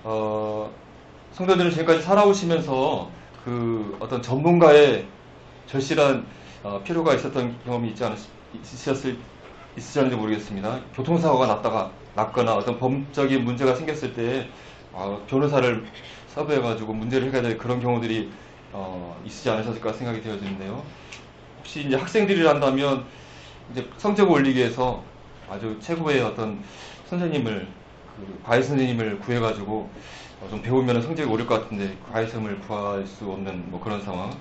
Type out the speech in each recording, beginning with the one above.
성도들은 지금까지 살아오시면서 그 어떤 전문가의 절실한 필요가 있었던 경험이 있으셨는지 모르겠습니다. 교통사고가 났거나 어떤 법적인 문제가 생겼을 때 변호사를 섭외해가지고 문제를 해결해야 될 그런 경우들이 있지 않으셨을까 생각이 되어지는데요. 혹시 이제 학생들이란다면 이제 성적을 올리기 위해서 아주 최고의 어떤 선생님을 과외 선생님을 구해가지고 좀 배우면 성적이 오를 것 같은데 과외선을 구할 수 없는 뭐 그런 상황.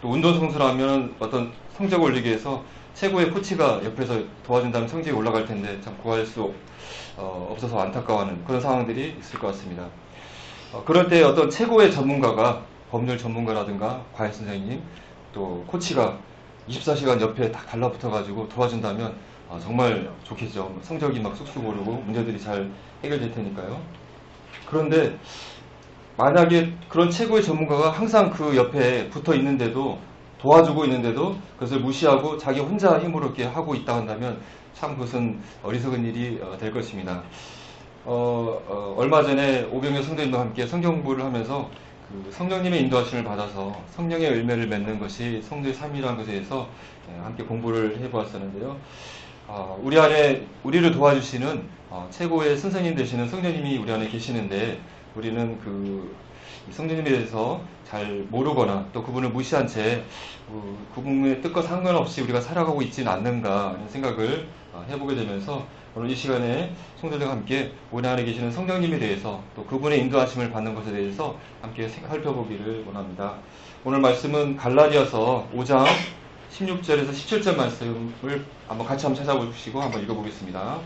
또 운동선수라면 어떤 성적을 올리기 위해서 최고의 코치가 옆에서 도와준다면 성적이 올라갈 텐데 참 구할 수 없어서 안타까워하는 그런 상황들이 있을 것 같습니다. 그럴 때 어떤 최고의 전문가가 법률 전문가라든가 과외 선생님 또 코치가 24시간 옆에 딱 달라붙어가지고 도와준다면 정말 좋겠죠. 성적이 막 쑥쑥 오르고 문제들이 잘 해결될 테니까요. 그런데 만약에 그런 최고의 전문가가 항상 그 옆에 붙어 있는데도 도와주고 있는데도 그것을 무시하고 자기 혼자 힘으로 이렇게 하고 있다 한다면 참 그것은 어리석은 일이 될 것입니다. 얼마 전에 오병현 성도님과 함께 성경 공부를 하면서 그 성령님의 인도하심을 받아서 성령의 열매를 맺는 것이 성도의 삶이라는 것에 대해서 함께 공부를 해보았었는데요. 우리를 도와주시는 최고의 선생님 되시는 성령님이 우리 안에 계시는데 우리는 그 성령님에 대해서 잘 모르거나 또 그분을 무시한 채 그분의 뜻과 상관없이 우리가 살아가고 있지는 않는가 하는 생각을 해보게 되면서 오늘 이 시간에 성도들과 함께 우리 안에 계시는 성령님에 대해서 또 그분의 인도하심을 받는 것에 대해서 함께 살펴보기를 원합니다. 오늘 말씀은 갈라디아서 5장 16절에서 17절 말씀을 같이 한번 찾아보시고 한번 읽어보겠습니다.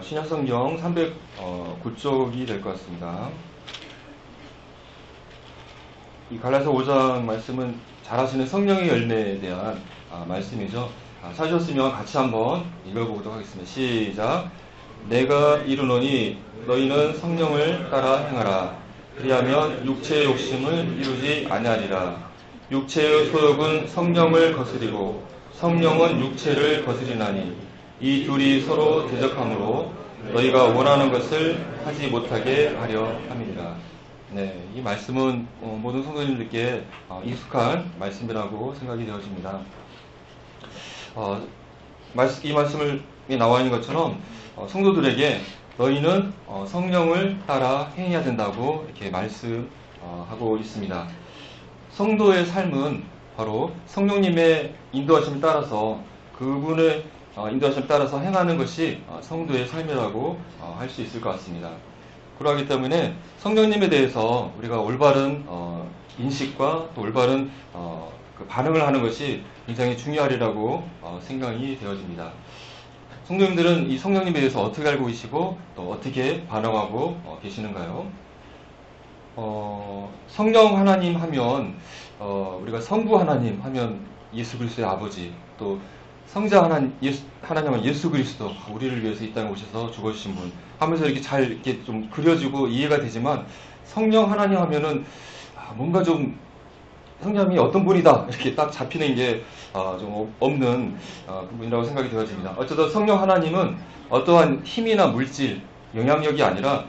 신약성경 309쪽이 될 것 같습니다. 이 갈라디아서 5장 말씀은 잘 아시는 성령의 열매에 대한 말씀이죠. 찾으셨으면 같이 한번 읽어보도록 하겠습니다. 시작. 내가 이르노니 너희는 성령을 따라 행하라. 그리하면 육체의 욕심을 이루지 아니하리라. 육체의 소욕은 성령을 거스리고 성령은 육체를 거스리나니 이 둘이 서로 대적하므로 너희가 원하는 것을 하지 못하게 하려 함이니라. 네, 이 말씀은 모든 성도님들께 익숙한 말씀이라고 생각이 되어집니다. 이 말씀에 나와 있는 것처럼 성도들에게 너희는 성령을 따라 행해야 된다고 이렇게 말씀하고 있습니다. 성도의 삶은 바로 성령님의 인도하심을 따라서 그분의 인도하심을 따라서 행하는 것이 성도의 삶이라고 할 수 있을 것 같습니다. 그러하기 때문에 성령님에 대해서 우리가 올바른 인식과 또 올바른 그 반응을 하는 것이 굉장히 중요하리라고 생각이 되어집니다. 성도님들은 이 성령님에 대해서 어떻게 알고 계시고 또 어떻게 반응하고 계시는가요? 성령 하나님 하면 우리가 성부 하나님 하면 예수 그리스도의 아버지, 또 성자 하나님 하면 예수 그리스도, 우리를 위해서 이 땅에 오셔서 죽어주신 분 하면서 이렇게 잘 이렇게 좀 그려지고 이해가 되지만 성령 하나님 하면은 뭔가 좀 성령이 어떤 분이다 이렇게 딱 잡히는 게 좀 없는 분이라고 생각이 되어집니다. 어쨌든 성령 하나님은 어떠한 힘이나 물질, 영향력이 아니라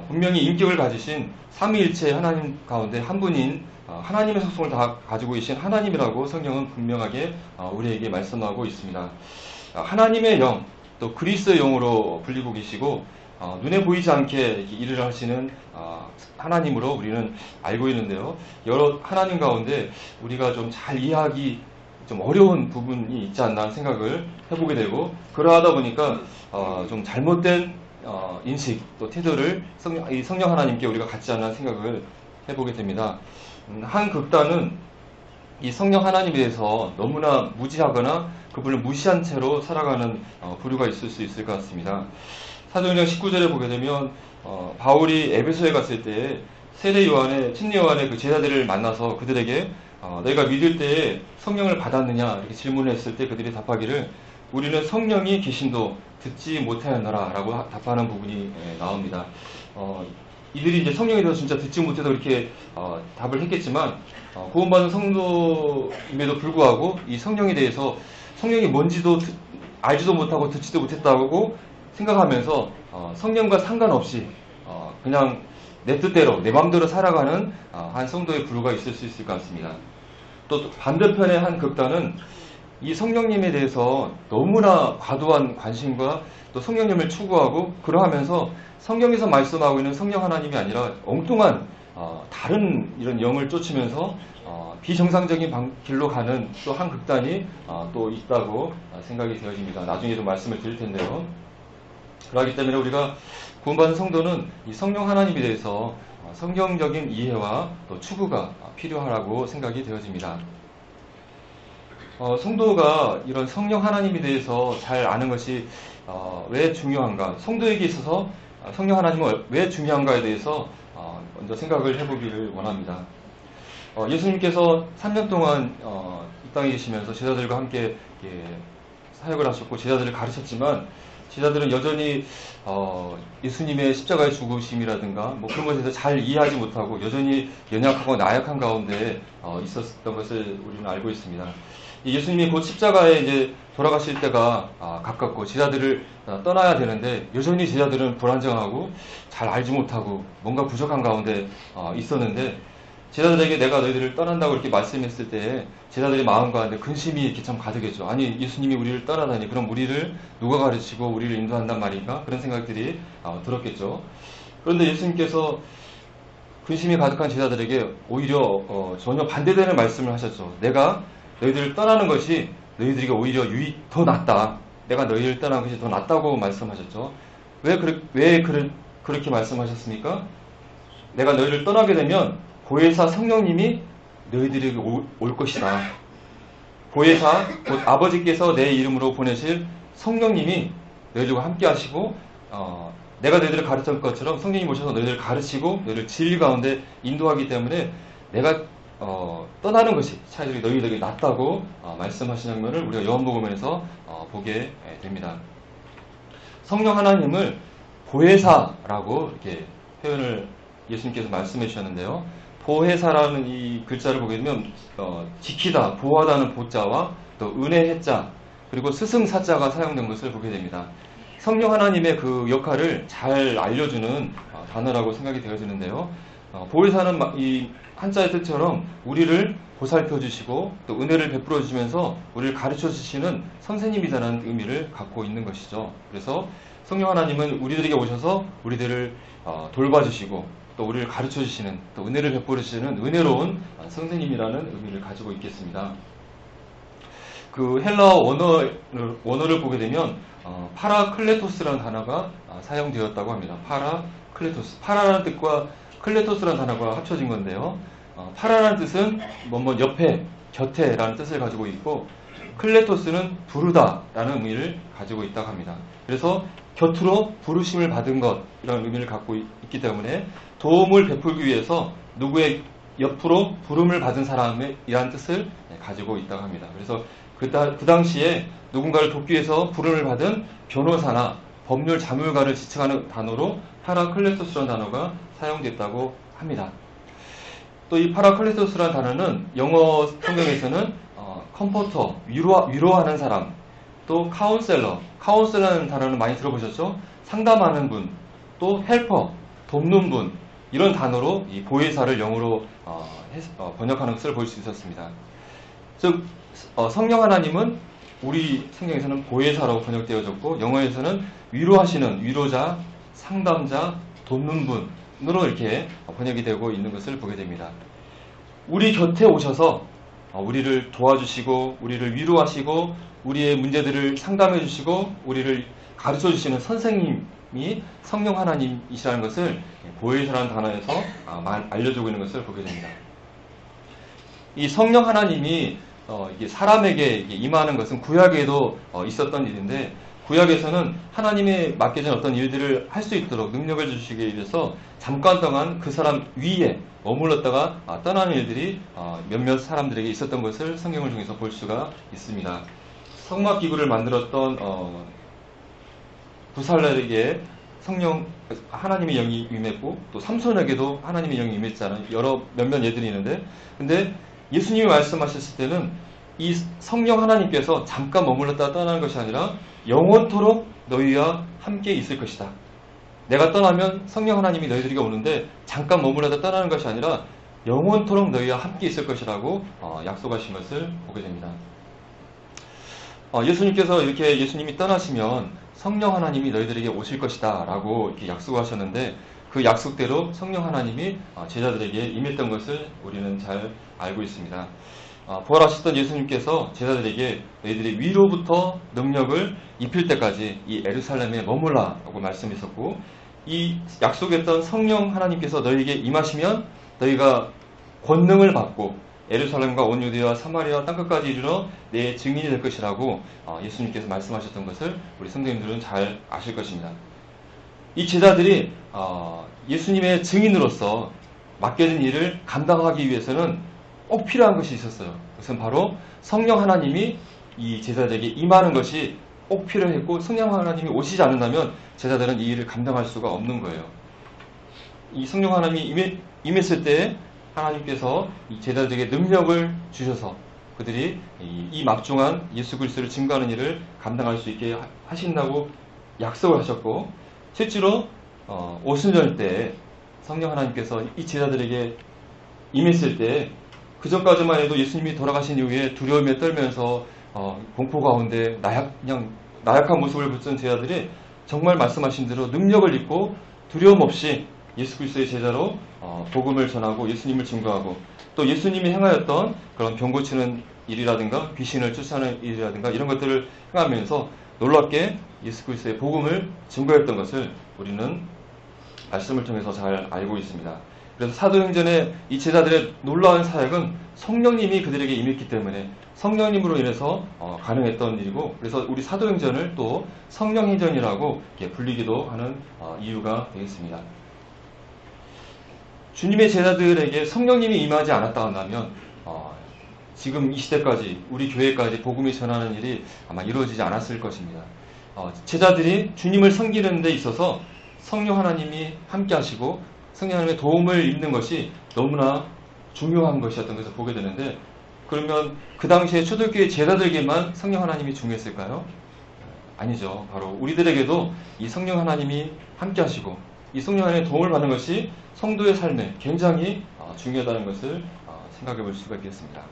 분명히 인격을 가지신 삼위일체 하나님 가운데 한 분인 하나님의 속성을 다 가지고 계신 하나님이라고 성경은 분명하게 우리에게 말씀하고 있습니다. 하나님의 영, 또 그리스도의 영으로 불리고 계시고 눈에 보이지 않게 일을 하시는 하나님으로 우리는 알고 있는데요. 여러 하나님 가운데 우리가 좀 잘 이해하기 좀 어려운 부분이 있지 않나 하는 생각을 해보게 되고, 그러하다 보니까 좀 잘못된 인식 또 태도를 성령 하나님께 우리가 갖지 않나 생각을 해보게 됩니다. 한 극단은 이 성령 하나님에 대해서 너무나 무지하거나 그분을 무시한 채로 살아가는 부류가 있을 수 있을 것 같습니다. 사도행전 19절에 보게 되면 바울이 에베소에 갔을 때 세례 요한의 침례 요한의 그 제자들을 만나서 그들에게 너희가 믿을 때에 성령을 받았느냐 이렇게 질문을 했을 때 그들이 답하기를 우리는 성령이 계심도 듣지 못하였노라 라고 답하는 부분이 나옵니다. 이들이 이제 성령에 대해서 진짜 듣지 못해서 이렇게 답을 했겠지만 구원받은 성도임에도 불구하고 이 성령에 대해서 성령이 뭔지도 알지도 못하고 듣지도 못했다고 생각하면서 성령과 상관없이 그냥 내 뜻대로 내 마음대로 살아가는 한 성도의 부류가 있을 수 있을 것 같습니다. 또 반대편의 한 극단은 이 성령님에 대해서 너무나 과도한 관심과 또 성령님을 추구하고 그러하면서 성경에서 말씀하고 있는 성령 하나님이 아니라 엉뚱한 다른 이런 영을 쫓으면서 비정상적인 길로 가는 또 한 극단이 또 있다고 생각이 되어집니다. 나중에 좀 말씀을 드릴 텐데요. 그렇기 때문에 우리가 구원받은 성도는 이 성령 하나님에 대해서 성경적인 이해와 또 추구가 필요하다고 생각이 되어집니다. 성도가 이런 성령 하나님에 대해서 잘 아는 것이 왜 중요한가? 성도에게 있어서 성령 하나님은 왜 중요한가에 대해서 먼저 생각을 해보기를 원합니다. 예수님께서 3년 동안 이 땅에 계시면서 제자들과 함께 사역을 하셨고 제자들을 가르쳤지만 제자들은 여전히 예수님의 십자가의 죽으심이라든가 뭐 그런 것에 대해서 잘 이해하지 못하고 여전히 연약하고 나약한 가운데 있었던 것을 우리는 알고 있습니다. 예수님이 곧 십자가에 이제 돌아가실 때가 가깝고 제자들을 떠나야 되는데 여전히 제자들은 불안정하고 잘 알지 못하고 뭔가 부족한 가운데 있었는데 제자들에게 내가 너희들을 떠난다고 이렇게 말씀했을 때 제자들의 마음 가운데 근심이 이렇게 참 가득했죠. 아니 예수님이 우리를 떠나다니 그럼 우리를 누가 가르치고 우리를 인도한단 말인가? 그런 생각들이 들었겠죠. 그런데 예수님께서 근심이 가득한 제자들에게 오히려 전혀 반대되는 말씀을 하셨죠. 내가 너희들을 떠나는 것이 너희들에게 오히려 더 낫다. 내가 너희를 떠나는 것이 더 낫다고 말씀하셨죠. 왜 그렇게 말씀하셨습니까? 내가 너희를 떠나게 되면 보혜사 성령님이 너희들에게 올 것이다. 보혜사, 곧 아버지께서 내 이름으로 보내실 성령님이 너희들과 함께 하시고 내가 너희들을 가르쳤던 것처럼 성령님이 오셔서 너희들을 가르치고 너희를 진리 가운데 인도하기 때문에 내가 떠나는 것이 차라리 너희들에게 낫다고 말씀하신 장면을 우리가 요한복음에서 보게 됩니다. 성령 하나님을 보혜사라고 이렇게 표현을 예수님께서 말씀해 주셨는데요. 보혜사라는 이 글자를 보게 되면 지키다, 보호하다는 보자와 또 은혜 해자 그리고 스승사자가 사용된 것을 보게 됩니다. 성령 하나님의 그 역할을 잘 알려주는 단어라고 생각이 되어지는데요. 보혜사는 이 한자의 뜻처럼 우리를 보살펴 주시고 또 은혜를 베풀어 주시면서 우리를 가르쳐 주시는 선생님이라는 의미를 갖고 있는 것이죠. 그래서 성령 하나님은 우리들에게 오셔서 우리들을 돌봐주시고 또 우리를 가르쳐 주시는 또 은혜를 베풀어 주시는 은혜로운 선생님이라는 의미를 가지고 있겠습니다. 그 헬라어 원어를 보게 되면 파라클레토스라는 단어가 사용되었다고 합니다. 파라클레토스. 파라라는 뜻과 클레토스라는 단어가 합쳐진 건데요. 파라라는 뜻은 옆에, 곁에라는 뜻을 가지고 있고 클레토스는 부르다라는 의미를 가지고 있다고 합니다. 그래서 곁으로 부르심을 받은 것 이런 의미를 갖고 있기 때문에 도움을 베풀기 위해서 누구의 옆으로 부름을 받은 사람이라는 뜻을 가지고 있다고 합니다. 그래서 그 당시에 누군가를 돕기 위해서 부름을 받은 변호사나 법률 자문가를 지칭하는 단어로 파라클레토스라는 단어가 사용됐다고 합니다. 또 이 파라클레토스라는 단어는 영어 성경에서는 컴포터, 위로하는 사람, 또 카운셀러라는 단어는 많이 들어보셨죠? 상담하는 분, 또 헬퍼, 돕는 분 이런 단어로 이 보혜사를 영어로 번역하는 것을 볼 수 있었습니다. 즉 성령 하나님은 우리 성경에서는 보혜사라고 번역되어졌고 영어에서는 위로하시는 위로자, 상담자, 돕는 분으로 이렇게 번역이 되고 있는 것을 보게 됩니다. 우리 곁에 오셔서 우리를 도와주시고 우리를 위로하시고 우리의 문제들을 상담해 주시고 우리를 가르쳐 주시는 선생님이 성령 하나님이시라는 것을 보혜사라는 단어에서 알려주고 있는 것을 보게 됩니다. 이 성령 하나님이 이게 사람에게 임하는 것은 구약에도 있었던 일인데 구약에서는 하나님의 맡겨진 어떤 일들을 할 수 있도록 능력을 주시기 위해서 잠깐 동안 그 사람 위에 머물렀다가 떠나는 일들이 몇몇 사람들에게 있었던 것을 성경을 통해서 볼 수가 있습니다. 성막기구를 만들었던 부살렐에게 성령 하나님의 영이 임했고 또 삼손에게도 하나님의 영이 임했잖아요. 여러 몇몇 예들이 있는데 근데 예수님이 말씀하셨을 때는 이 성령 하나님께서 잠깐 머물렀다 떠나는 것이 아니라 영원토록 너희와 함께 있을 것이다. 내가 떠나면 성령 하나님이 너희들에게 오는데 잠깐 머물렀다 떠나는 것이 아니라 영원토록 너희와 함께 있을 것이라고 약속하신 것을 보게 됩니다. 예수님께서 이렇게 예수님이 떠나시면 성령 하나님이 너희들에게 오실 것이다 라고 이렇게 약속하셨는데 그 약속대로 성령 하나님이 제자들에게 임했던 것을 우리는 잘 알고 있습니다. 부활하셨던 예수님께서 제자들에게 너희들이 위로부터 능력을 입힐 때까지 이 예루살렘에 머물라라고 말씀하셨고 이 약속했던 성령 하나님께서 너희에게 임하시면 너희가 권능을 받고 예루살렘과 온 유대와 사마리아 땅끝까지 이르러 내 증인이 될 것이라고 예수님께서 말씀하셨던 것을 우리 성도님들은 잘 아실 것입니다. 이 제자들이 예수님의 증인으로서 맡겨진 일을 감당하기 위해서는 꼭 필요한 것이 있었어요. 그것은 바로 성령 하나님이 이 제자들에게 임하는 것이 꼭 필요했고 성령 하나님이 오시지 않는다면 제자들은 이 일을 감당할 수가 없는 거예요. 이 성령 하나님이 임했을 때 하나님께서 이 제자들에게 능력을 주셔서 그들이 이 막중한 예수 그리스도를 증거하는 일을 감당할 수 있게 하신다고 약속을 하셨고 실제로 오순절 때 성령 하나님께서 이 제자들에게 임했을 때 그 전까지만 해도 예수님이 돌아가신 이후에 두려움에 떨면서 공포 가운데 나약한 모습을 비춘 제자들이 정말 말씀하신 대로 능력을 입고 두려움 없이 예수 그리스도의 제자로 복음을 전하고 예수님을 증거하고 또 예수님이 행하였던 그런 병 고치는 일이라든가 귀신을 쫓아내는 일이라든가 이런 것들을 행하면서 놀랍게 예수 그리스도의 복음을 증거했던 것을 우리는 말씀을 통해서 잘 알고 있습니다. 그래서 사도행전의 이 제자들의 놀라운 사역은 성령님이 그들에게 임했기 때문에 성령님으로 인해서 가능했던 일이고 그래서 우리 사도행전을 또 성령행전이라고 불리기도 하는 이유가 되겠습니다. 주님의 제자들에게 성령님이 임하지 않았다 한다면 지금 이 시대까지 우리 교회까지 복음이 전하는 일이 아마 이루어지지 않았을 것입니다. 제자들이 주님을 섬기는 데 있어서 성령 하나님이 함께 하시고 성령 하나님의 도움을 입는 것이 너무나 중요한 것이었던 것을 보게 되는데 그러면 그 당시에 초대교회 제자들에게만 성령 하나님이 중요했을까요? 아니죠. 바로 우리들에게도 이 성령 하나님이 함께 하시고 이 성령 하나님의 도움을 받는 것이 성도의 삶에 굉장히 중요하다는 것을 생각해 볼 수가 있겠습니다.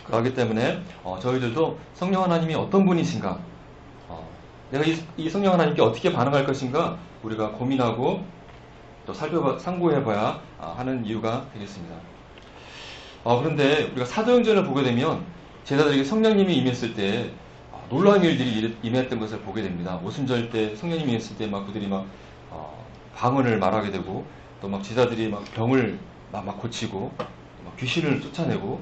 그렇기 때문에 저희들도 성령 하나님이 어떤 분이신가 내가 이 성령 하나님께 어떻게 반응할 것인가 우리가 고민하고 또 상고해봐야 하는 이유가 되겠습니다. 그런데 우리가 사도행전을 보게 되면 제자들에게 성령님이 임했을 때 놀라운 일들이 임했던 것을 보게 됩니다. 오순절 때 성령님이 임했을 때 막 그들이 막 방언을 말하게 되고 또 막 제자들이 막 병을 막 고치고 막 귀신을 쫓아내고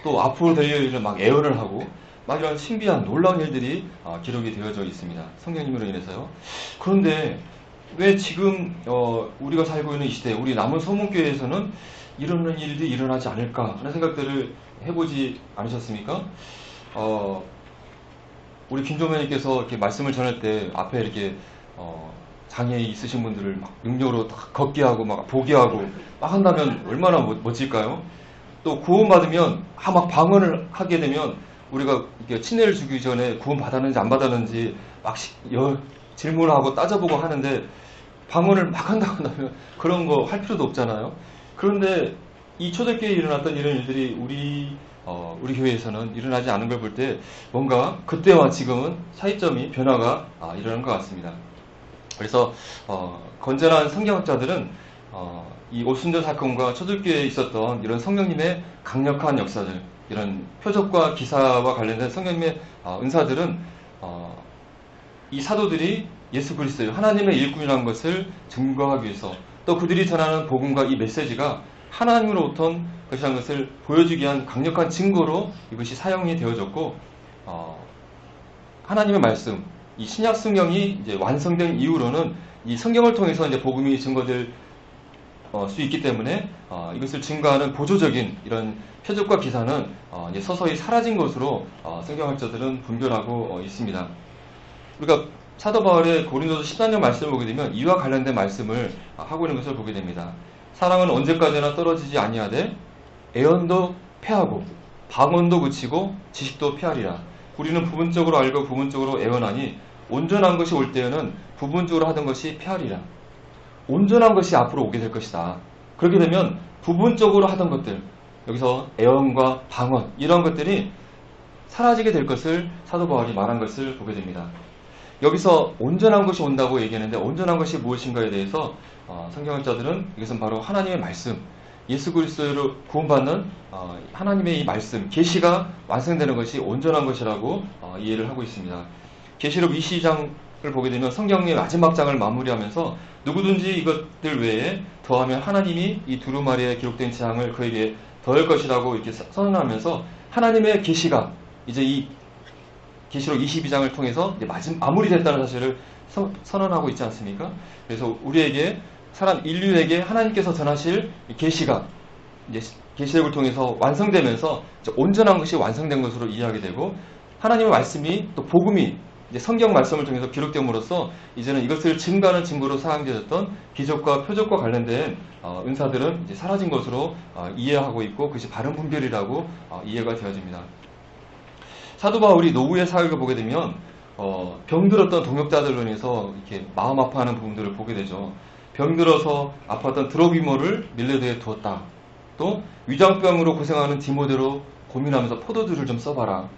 또 앞으로 될 일을 막 예언을 하고 막 이런 신비한 놀라운 일들이 기록이 되어져 있습니다. 성령님으로 인해서요. 그런데 왜 지금 우리가 살고 있는 이 시대 우리 남은 소문교회에서는 이런 일들이 일어나지 않을까 하는 생각들을 해보지 않으셨습니까? 우리 김조면님께서 이렇게 말씀을 전할 때 앞에 이렇게 장애 있으신 분들을 막 능력으로 걷게 하고 막 보게 하고 막 한다면 얼마나 멋질까요? 또 구원받으면 막 방언을 하게 되면 우리가 이렇게 친애를 주기 전에 구원 받았는지 안 받았는지 막 질문하고 따져보고 하는데 방언을 막 한다고 하면 그런 거 할 필요도 없잖아요. 그런데 이 초대교회에 일어났던 이런 일들이 우리 교회에서는 일어나지 않은 걸 볼 때 뭔가 그때와 지금은 차이점이 변화가 일어난 것 같습니다. 그래서 건전한 성경학자들은 이 오순절 사건과 초대교회에 있었던 이런 성령님의 강력한 역사들 이런 표적과 기사와 관련된 성령님의 은사들은 이 사도들이 예수 그리스도 하나님의 일꾼이라는 것을 증거하기 위해서 또 그들이 전하는 복음과 이 메시지가 하나님으로부터 것이라는 것을 보여주기 위한 강력한 증거로 이것이 사용이 되어졌고 하나님의 말씀 이 신약 성경이 이제 완성된 이후로는 이 성경을 통해서 이제 복음이 증거될 수 있기 때문에 이것을 증거하는 보조적인 이런 표적과 기사는 이제 서서히 사라진 것으로 성경학자들은 분별하고 있습니다. 우리가 사도 바울의 고린도서 13장 말씀을 보게 되면 이와 관련된 말씀을 하고 있는 것을 보게 됩니다. 사랑은 언제까지나 떨어지지 아니하되 애언도 패하고 방언도 그치고 지식도 패하리라. 우리는 부분적으로 알고 부분적으로 애언하니 온전한 것이 올 때에는 부분적으로 하던 것이 패하리라. 온전한 것이 앞으로 오게 될 것이다. 그렇게 되면 부분적으로 하던 것들, 여기서 애언과 방언 이런 것들이 사라지게 될 것을 사도 바울이 말한 것을 보게 됩니다. 여기서 온전한 것이 온다고 얘기하는데 온전한 것이 무엇인가에 대해서 성경학자들은 이것은 바로 하나님의 말씀, 예수 그리스도로 구원받는 하나님의 이 말씀, 계시가 완성되는 것이 온전한 것이라고 이해를 하고 있습니다. 계시록 22장을 보게 되면 성경의 마지막 장을 마무리하면서 누구든지 이것들 외에 더하면 하나님이 이 두루마리에 기록된 재앙을 그에게 더할 것이라고 이렇게 선언하면서 하나님의 계시가 이제 이 계시록 22장을 통해서 이제 마무리됐다는 사실을 선언하고 있지 않습니까? 그래서 우리에게 인류에게 하나님께서 전하실 계시가 이제 계시록을 통해서 완성되면서 이제 온전한 것이 완성된 것으로 이해하게 되고 하나님의 말씀이 또 복음이 이제 성경 말씀을 통해서 기록됨으로써 이제는 이것을 증거하는 증거로 사용되었던 기적과 표적과 관련된 은사들은 이제 사라진 것으로 이해하고 있고 그것이 바른 분별이라고 이해가 되어집니다. 사도 바울이 노후의 사역을 보게 되면 병들었던 동역자들로 인해서 이렇게 마음 아파하는 부분들을 보게 되죠. 병들어서 아팠던 드로비모를 밀레드에 두었다. 또 위장병으로 고생하는 디모데로 고민하면서 포도주를 좀 써봐라.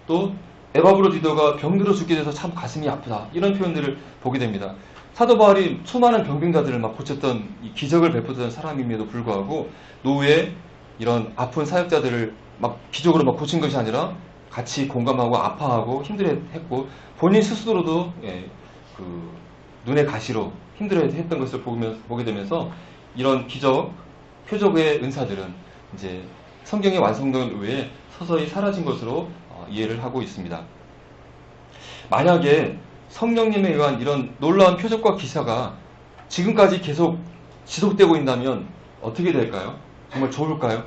또 에바브로디도가 병들어 죽게 돼서 참 가슴이 아프다. 이런 표현들을 보게 됩니다. 사도 바울이 수많은 병빙자들을 막 고쳤던 이 기적을 베푸던 사람임에도 불구하고 노후에 이런 아픈 사역자들을 막 기적으로 막 고친 것이 아니라 같이 공감하고 아파하고 힘들어했고 본인 스스로도 눈의 가시로 힘들어했던 것을 보게 되면서 이런 기적, 표적의 은사들은 이제 성경의 완성된 후에 서서히 사라진 것으로 이해를 하고 있습니다. 만약에 성령님에 의한 이런 놀라운 표적과 기사가 지금까지 계속 지속되고 있다면 어떻게 될까요? 정말 좋을까요?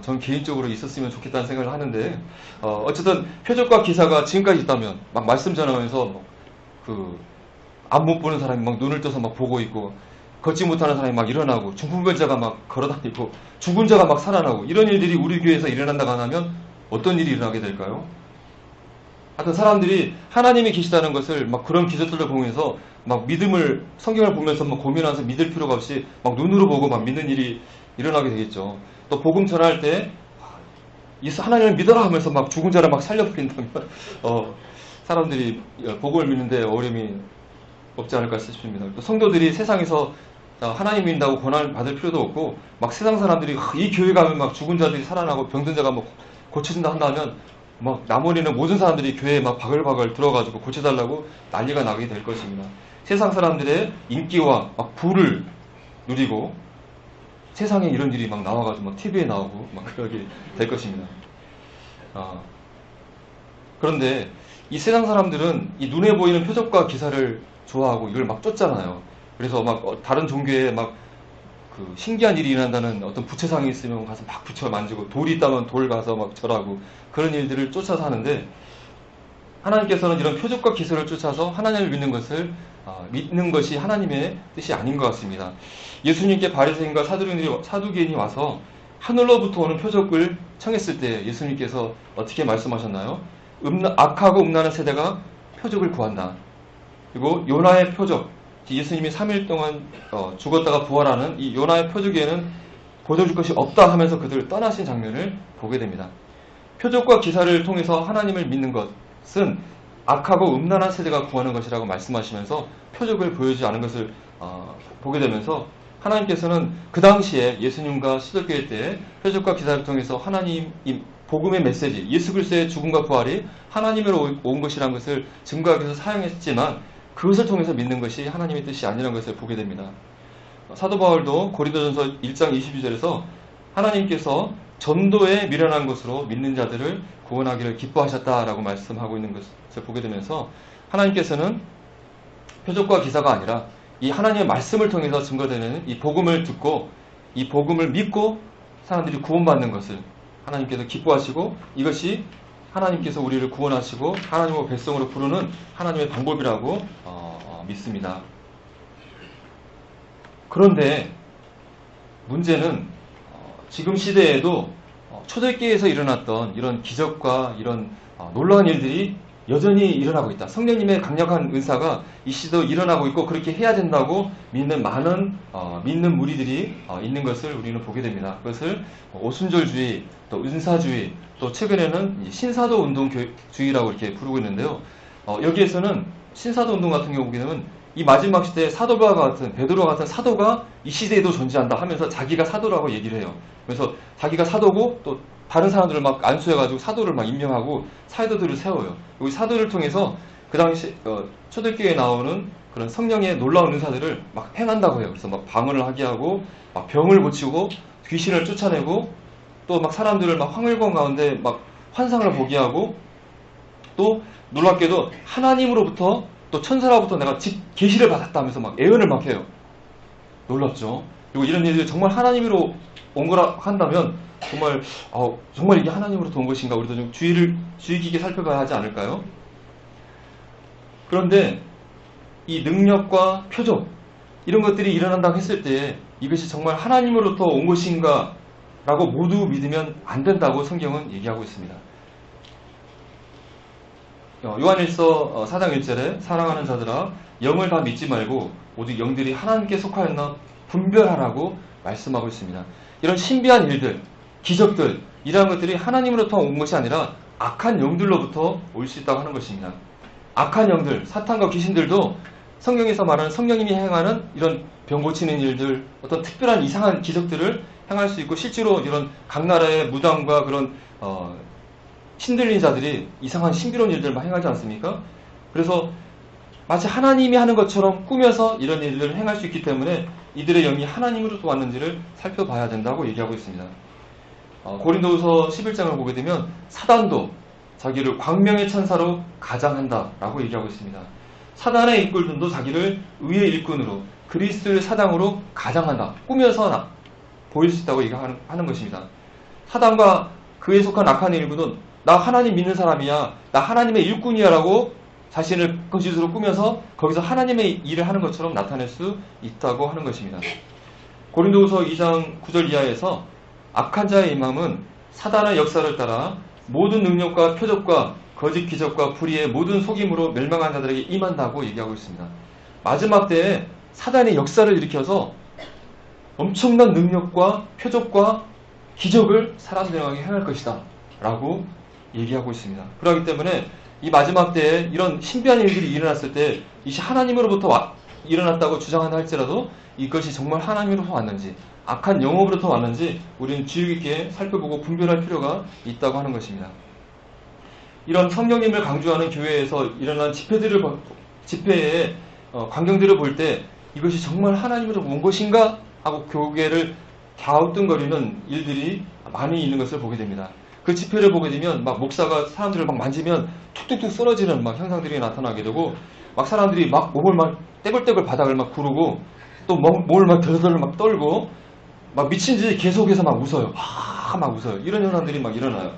전 개인적으로 있었으면 좋겠다는 생각을 하는데 어쨌든 표적과 기사가 지금까지 있다면 막 말씀 전하면서 안 못 보는 사람이 막 눈을 떠서 막 보고 있고 걷지 못하는 사람이 막 일어나고 중풍병자가 막 걸어다니고 죽은 자가 막 살아나고 이런 일들이 우리 교회에서 일어난다고 하면 어떤 일이 일어나게 될까요? 하여튼 사람들이 하나님이 계시다는 것을 막 그런 기적들을 보면서 막 성경을 보면서 막 고민하면서 믿을 필요가 없이 막 눈으로 보고 막 믿는 일이 일어나게 되겠죠. 또 복음 전할 때 하나님을 믿어라 하면서 막 죽은 자를 막 살려버린다면 사람들이 복음을 믿는데 어려움이 없지 않을까 싶습니다. 또 성도들이 세상에서 하나님 믿는다고 권한을 받을 필요도 없고 막 세상 사람들이 이 교회 가면 막 죽은 자들이 살아나고 병든 자가 막 고쳐진다 한다면 막 나머지는 모든 사람들이 교회에 막 바글바글 들어가지고 고쳐달라고 난리가 나게 될 것입니다. 세상 사람들의 인기와 막 부를 누리고 세상에 이런 일이 막 나와가지고 막 TV에 나오고 막 그러게 될 것입니다. 그런데 이 세상 사람들은 이 눈에 보이는 표적과 기사를 좋아하고 이걸 막 쫓잖아요. 그래서 막 다른 종교에 막 신기한 일이 일어난다는 어떤 부채상이 있으면 가서 막 붙여 만지고 돌이 있다면 돌 가서 막 절하고 그런 일들을 쫓아서 하는데 하나님께서는 이런 표적과 기사를 쫓아서 하나님을 믿는 것이 하나님의 뜻이 아닌 것 같습니다. 예수님께 바리새인과 사두개인이 와서 하늘로부터 오는 표적을 청했을 때 예수님께서 어떻게 말씀하셨나요? 악하고 음란한 세대가 표적을 구한다. 그리고 요나의 표적, 예수님이 3일 동안 죽었다가 부활하는 이 요나의 표적에는 보여줄 것이 없다 하면서 그들을 떠나신 장면을 보게 됩니다. 표적과 기사를 통해서 하나님을 믿는 것은 악하고 음란한 세대가 구하는 것이라고 말씀하시면서 표적을 보여주지 않은 것을 보게 되면서 하나님께서는 그 당시에 예수님과 시대교회 때 표적과 기사를 통해서 하나님 복음의 메시지, 예수 그리스도의 죽음과 부활이 하나님으로 온 것이라는 것을 증거하기 위해서 사용했지만 그것을 통해서 믿는 것이 하나님의 뜻이 아니라는 것을 보게 됩니다. 사도 바울도 고린도전서 1장 22절에서 하나님께서 전도에 미련한 것으로 믿는 자들을 구원하기를 기뻐하셨다라고 말씀하고 있는 것을 보게 되면서 하나님께서는 표적과 기사가 아니라 이 하나님의 말씀을 통해서 증거되는 이 복음을 듣고 이 복음을 믿고 사람들이 구원받는 것을 하나님께서 기뻐하시고 이것이 하나님께서 우리를 구원하시고 하나님의 백성으로 부르는 하나님의 방법이라고 믿습니다. 그런데 문제는 지금 시대에도 초대교회에서 일어났던 이런 기적과 이런 놀라운 일들이 여전히 일어나고 있다. 성령님의 강력한 은사가 이 시대도 일어나고 있고 그렇게 해야 된다고 믿는 많은 믿는 무리들이 있는 것을 우리는 보게 됩니다. 그것을 오순절주의, 또 은사주의, 또 최근에는 신사도 운동주의라고 이렇게 부르고 있는데요. 여기에서는 신사도 운동 같은 경우 보게 되면 이 마지막 시대에 사도와 같은 베드로와 같은 사도가 이 시대에도 존재한다 하면서 자기가 사도라고 얘기를 해요. 그래서 자기가 사도고 또 다른 사람들을 막 안수해가지고 사도를 막 임명하고 사도들을 세워요. 여기 사도를 통해서 그 당시 초대교회에 나오는 그런 성령의 놀라운 은사들을 막 행한다고 해요. 그래서 막 방언을 하게 하고 막 병을 고치고 귀신을 쫓아내고 또 막 사람들을 막 황홀공 가운데 막 환상을 보게 하고 또 놀랍게도 하나님으로부터 또 천사로부터 내가 계시를 받았다면서 막 예언을 막 해요. 놀랍죠. 그리고 이런 일들이 정말 하나님으로 온 거라 한다면 정말 이게 하나님으로부터 온 것인가 우리도 좀 주의 깊게 살펴봐야 하지 않을까요? 그런데 이 능력과 표적 이런 것들이 일어난다고 했을 때 이것이 정말 하나님으로부터 온 것인가 라고 모두 믿으면 안 된다고 성경은 얘기하고 있습니다. 요한일서 4장 1절에 사랑하는 자들아 영을 다 믿지 말고 모두 영들이 하나님께 속하였나 분별하라고 말씀하고 있습니다. 이런 신비한 일들, 기적들 이러한 것들이 하나님으로부터 온 것이 아니라 악한 영들로부터 올 수 있다고 하는 것입니다. 악한 영들, 사탄과 귀신들도 성경에서 말하는 성령님이 행하는 이런 병 고치는 일들, 어떤 특별한 이상한 기적들을 행할 수 있고 실제로 이런 각 나라의 무당과 그런 신들린 자들이 이상한 신비로운 일들을 막 행하지 않습니까? 그래서 마치 하나님이 하는 것처럼 꾸며서 이런 일들을 행할 수 있기 때문에 이들의 영이 하나님으로부터 왔는지를 살펴봐야 된다고 얘기하고 있습니다. 고린도후서 11장을 보게 되면 사단도 자기를 광명의 천사로 가장한다라고 얘기하고 있습니다. 사단의 일꾼들도 자기를 의의 일꾼으로 그리스도의 사당으로 가장한다. 꾸며서 보일 수 있다고 얘기하는 것입니다. 사단과 그에 속한 악한 일꾼은 나 하나님 믿는 사람이야. 나 하나님의 일꾼이야 라고 자신을 거짓으로 꾸며서 거기서 하나님의 일을 하는 것처럼 나타낼 수 있다고 하는 것입니다. 고린도후서 2장 9절 이하에서 악한 자의 임함은 사단의 역사를 따라 모든 능력과 표적과 거짓 기적과 불의의 모든 속임으로 멸망한 자들에게 임한다고 얘기하고 있습니다. 마지막 때에 사단의 역사를 일으켜서 엄청난 능력과 표적과 기적을 사람들에게 행할 것이다 라고 얘기하고 있습니다. 그렇기 때문에 이 마지막 때에 이런 신비한 일들이 일어났을 때 이것이 하나님으로부터 일어났다고 주장한다 할지라도 이것이 정말 하나님으로부터 왔는지 악한 영으로부터 왔는지 우리는 주의 깊게 살펴보고 분별할 필요가 있다고 하는 것입니다. 이런 성령님을 강조하는 교회에서 일어난 집회의 광경들을 볼 때 이것이 정말 하나님으로부터 온 것인가 하고 교회를 갸우뚱거리는 일들이 많이 있는 것을 보게 됩니다. 그 집회를 보게 되면 막 목사가 사람들을 막 만지면 툭툭툭 쓰러지는 막 현상들이 나타나게 되고 막 사람들이 막 몸을 막 떼굴떼굴 바닥을 막 구르고 또 몸을 막 덜덜 막 떨고 막 미친 듯이 계속해서 막 웃어요. 막 웃어요. 이런 현상들이 막 일어나요.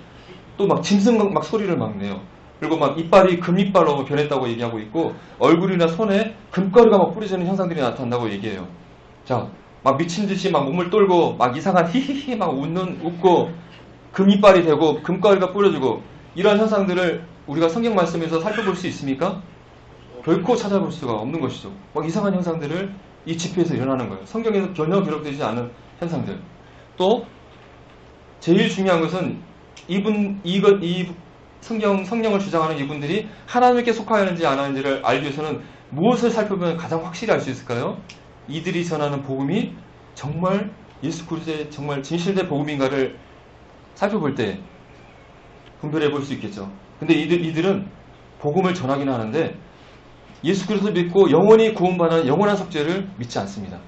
또 막 짐승 막 소리를 막 내요. 그리고 막 이빨이 금이빨로 변했다고 얘기하고 있고 얼굴이나 손에 금가루가 막 뿌려지는 현상들이 나타난다고 얘기해요. 자, 막 미친 듯이 막 몸을 떨고 막 이상한 히히히 막 웃고 금이빨이 되고 금가루가 뿌려지고 이런 현상들을 우리가 성경 말씀에서 살펴볼 수 있습니까? 결코 찾아볼 수가 없는 것이죠. 막 이상한 현상들을 이 집회에서 일어나는 거예요. 성경에서 전혀 기록되지 않은 현상들. 또 제일 중요한 것은 이 성령을 주장하는 이분들이 하나님께 속하였는지 안 하는지를 알기 위해서는 무엇을 살펴보면 가장 확실히 알 수 있을까요? 이들이 전하는 복음이 정말 예수 그리스도의 정말 진실된 복음인가를 살펴볼 때 분별해 볼 수 있겠죠. 근데 이들은 복음을 전하기는 하는데 예수 그리스도 믿고 영원히 구원받는 영원한 속죄를 믿지 않습니다.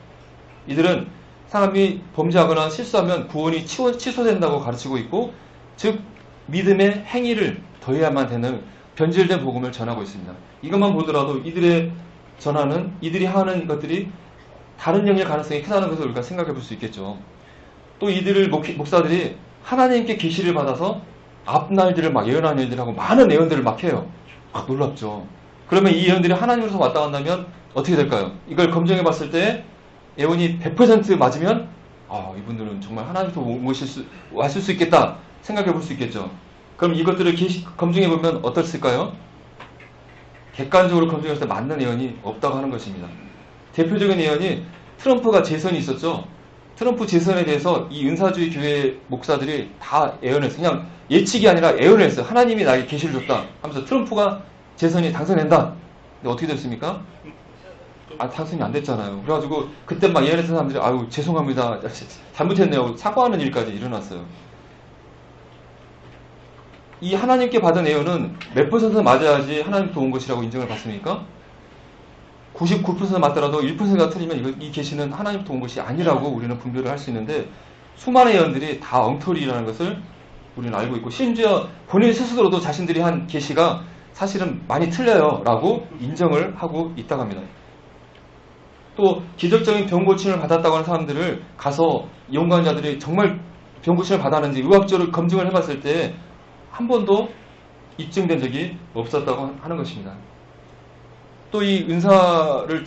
이들은 사람이 범죄하거나 실수하면 구원이 취소된다고 가르치고 있고 즉 믿음의 행위를 더해야만 되는 변질된 복음을 전하고 있습니다. 이것만 보더라도 이들의 전하는 이들이 하는 것들이 다른 영일 가능성이 크다는 것을 우리가 생각해 볼 수 있겠죠. 또 이들을 목사들이 하나님께 계시를 받아서 앞날들을 막 예언하는 일들하고 많은 예언들을 막 해요. 막 놀랍죠. 그러면 이 예언들이 하나님으로서 왔다 간다면 어떻게 될까요? 이걸 검증해 봤을 때 예언이 100% 맞으면 이분들은 정말 하나님부터 왔을 수 있겠다 생각해 볼 수 있겠죠. 그럼 이것들을 검증해 보면 어떻을까요? 객관적으로 검증했을 때 맞는 예언이 없다고 하는 것입니다. 대표적인 예언이 트럼프가 재선이 있었죠. 트럼프 재선에 대해서 이 은사주의 교회 목사들이 다 예언했어요. 그냥 예측이 아니라 예언을 했어요. 하나님이 나에게 계시를 줬다 하면서 트럼프가 재선이 당선된다. 근데 어떻게 됐습니까? 당선이 안 됐잖아요. 그래가지고 그때 막 예언했던 사람들이 아유 죄송합니다. 잘못했네요. 사과하는 일까지 일어났어요. 이 하나님께 받은 예언은 몇 % 맞아야지 하나님부터 온 것이라고 인정을 받습니까? 99% 맞더라도 1%가 틀리면 이 계시는 하나님부터 온 것이 아니라고 우리는 분별을 할 수 있는데 수많은 예언들이 다 엉터리라는 것을 우리는 알고 있고 심지어 본인 스스로도 자신들이 한 계시가 사실은 많이 틀려요 라고 인정을 하고 있다고 합니다. 또 기적적인 병고침을 받았다고 하는 사람들을 가서 이용관자들이 정말 병고침을 받았는지 의학적으로 검증을 해봤을 때 한 번도 입증된 적이 없었다고 하는 것입니다. 또 이 은사를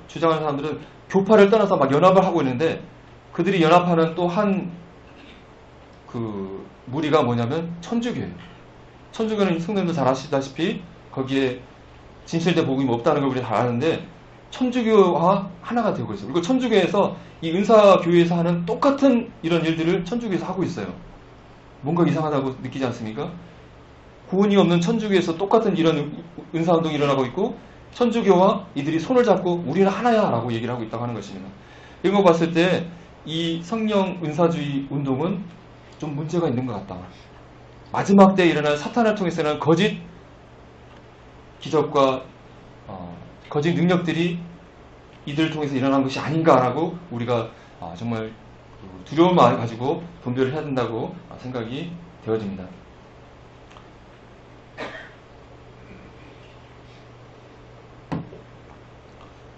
주장하는 사람들은 교파를 떠나서 막 연합을 하고 있는데 그들이 연합하는 또 한 무리가 뭐냐면 천주교예요. 천주교는 성도님도 잘 아시다시피 거기에 진실된 복음이 없다는 걸 우리 다 아는데 천주교와 하나가 되고 있어요. 그리고 천주교에서 이 은사교회에서 하는 똑같은 이런 일들을 천주교에서 하고 있어요. 뭔가 이상하다고 느끼지 않습니까? 구원이 없는 천주교에서 똑같은 이런 은사운동이 일어나고 있고 천주교와 이들이 손을 잡고 우리는 하나야 라고 얘기를 하고 있다고 하는 것입니다. 이런 거 봤을 때 이 성령 은사주의 운동은 좀 문제가 있는 것 같다. 마지막 때에 일어날 사탄을 통해서 일어나는 거짓 기적과 거짓 능력들이 이들을 통해서 일어난 것이 아닌가라고 우리가 정말 두려운 마음을 가지고 분별을 해야 된다고 생각이 되어집니다.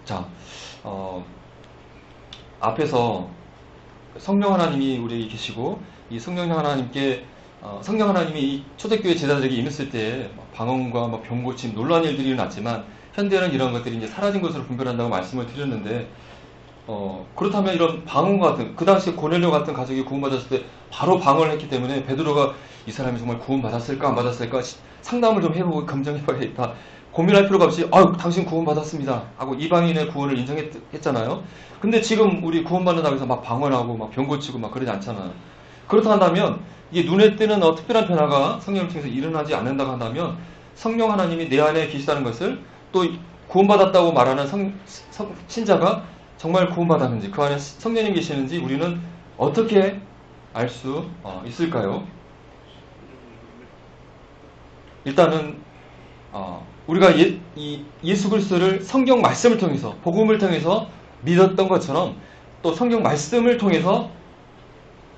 자, 앞에서 성령 하나님이 우리에게 계시고 이 성령 하나님께 성령 하나님이 이 초대교회 제자들에게 임했을 때 방언과 병고침 놀라운 일들이 일어났지만 현대는 이런 것들이 이제 사라진 것으로 분별한다고 말씀을 드렸는데 그렇다면 이런 방언 같은 그 당시에 고넬료 같은 가족이 구원받았을 때 바로 방언을 했기 때문에 베드로가 이 사람이 정말 구원받았을까 안 받았을까 상담을 좀 해보고 검증해봐야겠다. 고민할 필요가 없이 당신 구원받았습니다 하고 이방인의 구원을 인정했잖아요. 근데 지금 우리 구원받는다고 해서 막 방언하고 막 병 고치고 막 그러지 않잖아요. 그렇다면 이게 눈에 띄는 특별한 변화가 성령을 통해서 일어나지 않는다고 한다면 성령 하나님이 내 안에 계시다는 것을 또 구원받았다고 말하는 신자가 정말 구원받았는지 그 안에 성령님 계시는지 우리는 어떻게 알 수 있을까요? 일단은 우리가 예수 그리스도를 성경 말씀을 통해서 복음을 통해서 믿었던 것처럼 또 성경 말씀을 통해서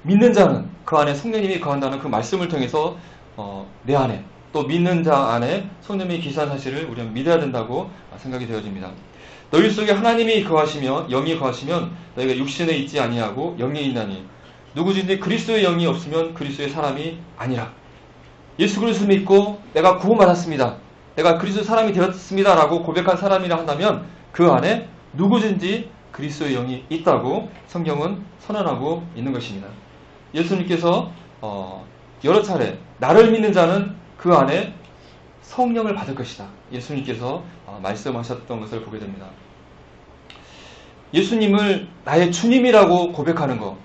믿는 자는 그 안에 성령님이 거한다는 그 말씀을 통해서 내 안에 또 믿는 자 안에 성령님이 계시다는 사실을 우리는 믿어야 된다고 생각이 되어집니다. 너희 속에 하나님이 거하시면 영이 거하시면 너희가 육신에 있지 아니하고 영에 있나니 누구든지 그리스도의 영이 없으면 그리스도의 사람이 아니라. 예수 그리스도 믿고 내가 구원받았습니다. 내가 그리스도의 사람이 되었습니다 라고 고백한 사람이라 한다면 그 안에 누구든지 그리스도의 영이 있다고 성경은 선언하고 있는 것입니다. 예수님께서 여러 차례 나를 믿는 자는 그 안에 성령을 받을 것이다. 예수님께서 말씀하셨던 것을 보게 됩니다. 예수님을 나의 주님이라고 고백하는 것.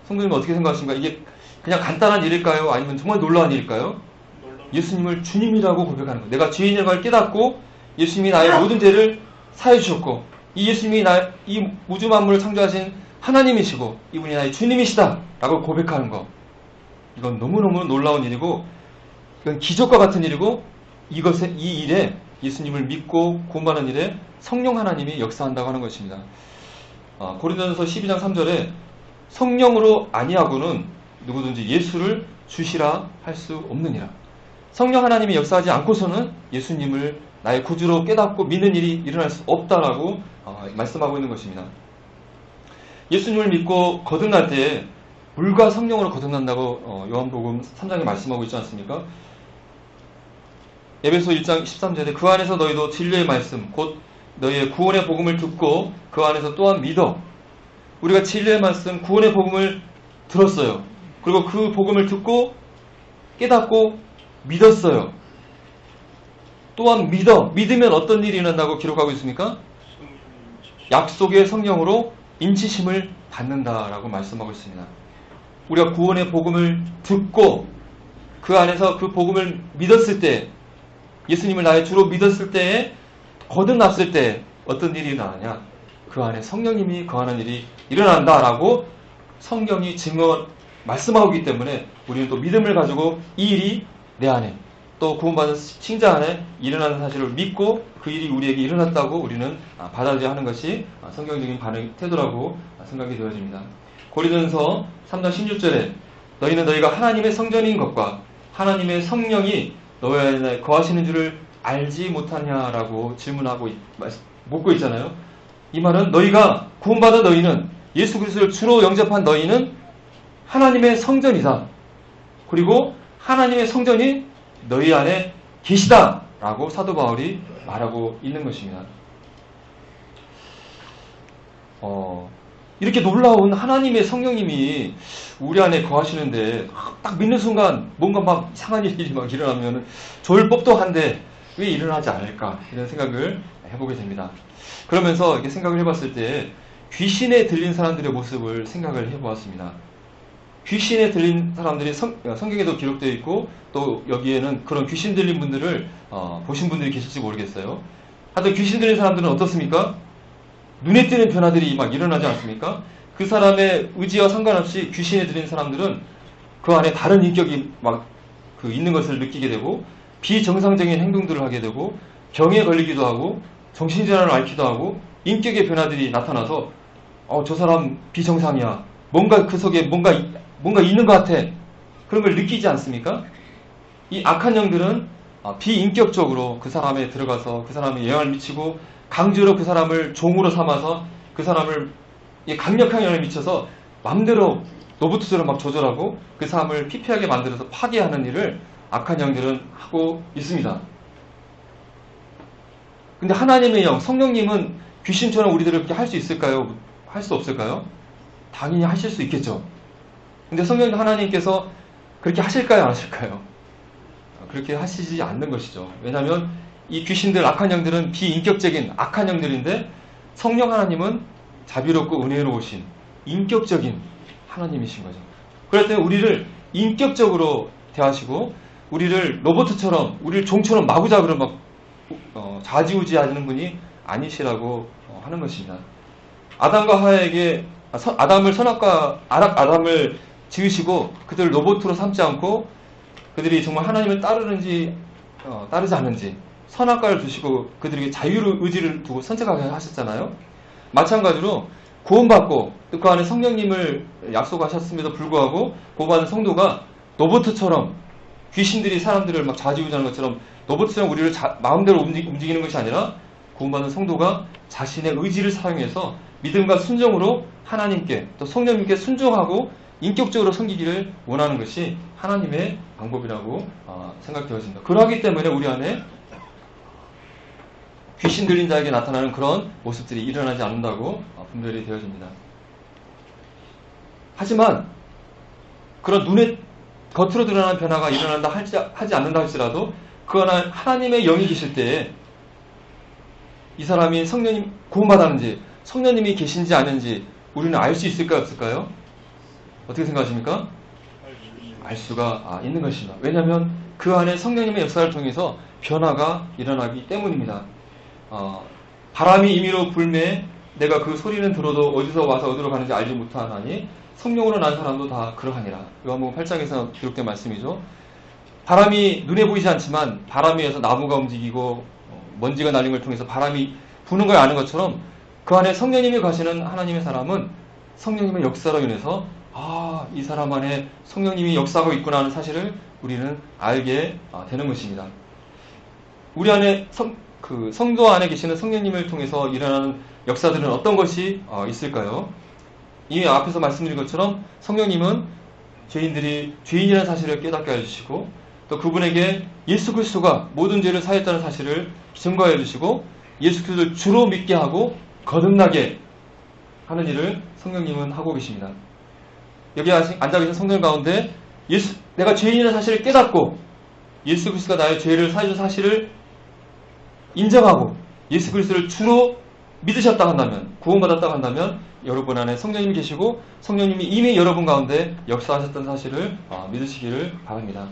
성도님은 어떻게 생각하십니까? 이게 그냥 간단한 일일까요? 아니면 정말 놀라운 일일까요? 예수님을 주님이라고 고백하는 것. 내가 죄인인 걸 깨닫고 예수님이 나의 모든 죄를 사해 주셨고 이 예수님이 이 우주 만물을 창조하신 하나님이시고 이분이 나의 주님이시다 라고 고백하는 것. 이건 너무너무 놀라운 일이고 이건 기적과 같은 일이고 이 일에 예수님을 믿고 구원받는 일에 성령 하나님이 역사한다고 하는 것입니다. 고린도전서 12장 3절에 성령으로 아니하고는 누구든지 예수를 주시라 할 수 없느니라. 성령 하나님이 역사하지 않고서는 예수님을 나의 구주로 깨닫고 믿는 일이 일어날 수 없다라고 말씀하고 있는 것입니다. 예수님을 믿고 거듭날 때 물과 성령으로 거듭난다고 요한복음 3장에 말씀하고 있지 않습니까? 에베소 1장 13절에 그 안에서 너희도 진리의 말씀 곧 너희의 구원의 복음을 듣고 그 안에서 또한 믿어. 우리가 진리의 말씀 구원의 복음을 들었어요. 그리고 그 복음을 듣고 깨닫고 믿었어요. 또한 믿으면 어떤 일이 일어난다고 기록하고 있습니까? 약속의 성령으로 인치심을 받는다라고 말씀하고 있습니다. 우리가 구원의 복음을 듣고 그 안에서 그 복음을 믿었을 때, 예수님을 나의 주로 믿었을 때에 거듭났을 때 어떤 일이 일어나냐? 그 안에 성령님이 거하는 일이 일어난다라고 성경이 말씀하고 있기 때문에 우리는 또 믿음을 가지고 이 일이 내 안에 또 구원받은 신자 안에 일어나는 사실을 믿고 그 일이 우리에게 일어났다고 우리는 받아들여야 하는 것이 성경적인 태도라고 생각이 되어집니다. 고린도전서 3장 16절에 너희는 너희가 하나님의 성전인 것과 하나님의 성령이 너희 안에 거하시는 줄을 알지 못하냐라고 질문하고 묻고 있잖아요. 이 말은 너희가 구원받은 너희는 예수 그리스도를 주로 영접한 너희는 하나님의 성전이다. 그리고 하나님의 성전이 너희 안에 계시다라고 사도 바울이 말하고 있는 것입니다. 이렇게 놀라운 하나님의 성령님이 우리 안에 거하시는데 딱 믿는 순간 뭔가 막 이상한 일이 막 일어나면 좋을 법도 한데 왜 일어나지 않을까 이런 생각을 해보게 됩니다. 그러면서 이렇게 생각을 해봤을 때 귀신에 들린 사람들의 모습을 생각을 해보았습니다. 귀신에 들린 사람들이 성경에도 기록되어 있고 또 여기에는 그런 귀신 들린 분들을 보신 분들이 계실지 모르겠어요. 하여튼 귀신 들린 사람들은 어떻습니까? 눈에 띄는 변화들이 막 일어나지 않습니까? 그 사람의 의지와 상관없이 귀신에 들린 사람들은 그 안에 다른 인격이 막 있는 것을 느끼게 되고 비정상적인 행동들을 하게 되고 병에 걸리기도 하고 정신질환을 앓기도 하고 인격의 변화들이 나타나서 저 사람 비정상이야. 뭔가 그 속에 뭔가 있는 것 같아. 그런 걸 느끼지 않습니까? 이 악한 영들은 비인격적으로 그 사람에 들어가서 그 사람에 영향을 미치고 강제로 그 사람을 종으로 삼아서 그 사람을 강력한 영향을 미쳐서 마음대로 로봇처럼 막 조절하고 그 사람을 피폐하게 만들어서 파괴하는 일을 악한 영들은 하고 있습니다. 근데 하나님의 영, 성령님은 귀신처럼 우리들을 그렇게 할 수 있을까요? 할 수 없을까요? 당연히 하실 수 있겠죠. 근데 성령 하나님께서 그렇게 하실까요? 안 하실까요? 그렇게 하시지 않는 것이죠. 왜냐하면 이 귀신들, 악한 영들은 비인격적인 악한 영들인데 성령 하나님은 자비롭고 은혜로우신 인격적인 하나님이신 거죠. 그럴 때 우리를 인격적으로 대하시고 우리를 로봇처럼 우리를 종처럼 마구잡이로 막 좌지우지하는 분이 아니시라고 하는 것입니다. 아담과 하와에게 아담을 지으시고 그들을 로봇으로 삼지 않고 그들이 정말 하나님을 따르는지 따르지 않는지 선악과를 주시고 그들에게 자유의 의지를 두고 선택하게 하셨잖아요. 마찬가지로 구원받고 그 안에 성령님을 약속하셨음에도 불구하고 구원받은 성도가 로봇처럼 귀신들이 사람들을 막 좌지우지하는 것처럼 로봇처럼 우리를 마음대로 움직이는 것이 아니라 구원받은 성도가 자신의 의지를 사용해서 믿음과 순종으로 하나님께 또 성령님께 순종하고 인격적으로 섬기기를 원하는 것이 하나님의 방법이라고 생각되어집니다. 그러하기 때문에 우리 안에 귀신 들린 자에게 나타나는 그런 모습들이 일어나지 않는다고 분별이 되어집니다. 하지만 그런 눈에 겉으로 드러나는 변화가 일어난다 하지 않는다 할지라도 그 안에 하나님의 영이 계실 때에 이 사람이 성령님 구원받았는지 성령님이 계신지 아닌지 우리는 알 수 있을까요? 없을까요? 어떻게 생각하십니까? 알 수가 있는 것입니다. 왜냐하면 그 안에 성령님의 역사를 통해서 변화가 일어나기 때문입니다. 바람이 임의로 불매 내가 그 소리는 들어도 어디서 와서 어디로 가는지 알지 못하나니 성령으로 난 사람도 다 그러하니라. 요한복음 8장에서 기록된 말씀이죠. 바람이 눈에 보이지 않지만 바람에 의해서 나무가 움직이고 먼지가 날린 걸 통해서 바람이 부는 걸 아는 것처럼 그 안에 성령님이 가시는 하나님의 사람은 성령님의 역사로 인해서 이 사람 안에 성령님이 역사하고 있구나 하는 사실을 우리는 알게 되는 것입니다. 우리 안에 그 성도 안에 계시는 성령님을 통해서 일어나는 역사들은 어떤 것이 있을까요? 이미 앞에서 말씀드린 것처럼 성령님은 죄인들이 죄인이라는 사실을 깨닫게 해주시고 또 그분에게 예수 그리스도가 모든 죄를 사했다는 사실을 증거해 주시고 예수 그리스도를 주로 믿게 하고 거듭나게 하는 일을 성령님은 하고 계십니다. 여기 앉아 계신 성도님 가운데 내가 죄인이라는 사실을 깨닫고 예수 그리스도가 나의 죄를 사해준 사실을 인정하고 예수 그리스도를 주로 믿으셨다 한다면, 구원받았다 한다면 여러분 안에 성령님이 계시고 성령님이 이미 여러분 가운데 역사하셨던 사실을 믿으시기를 바랍니다.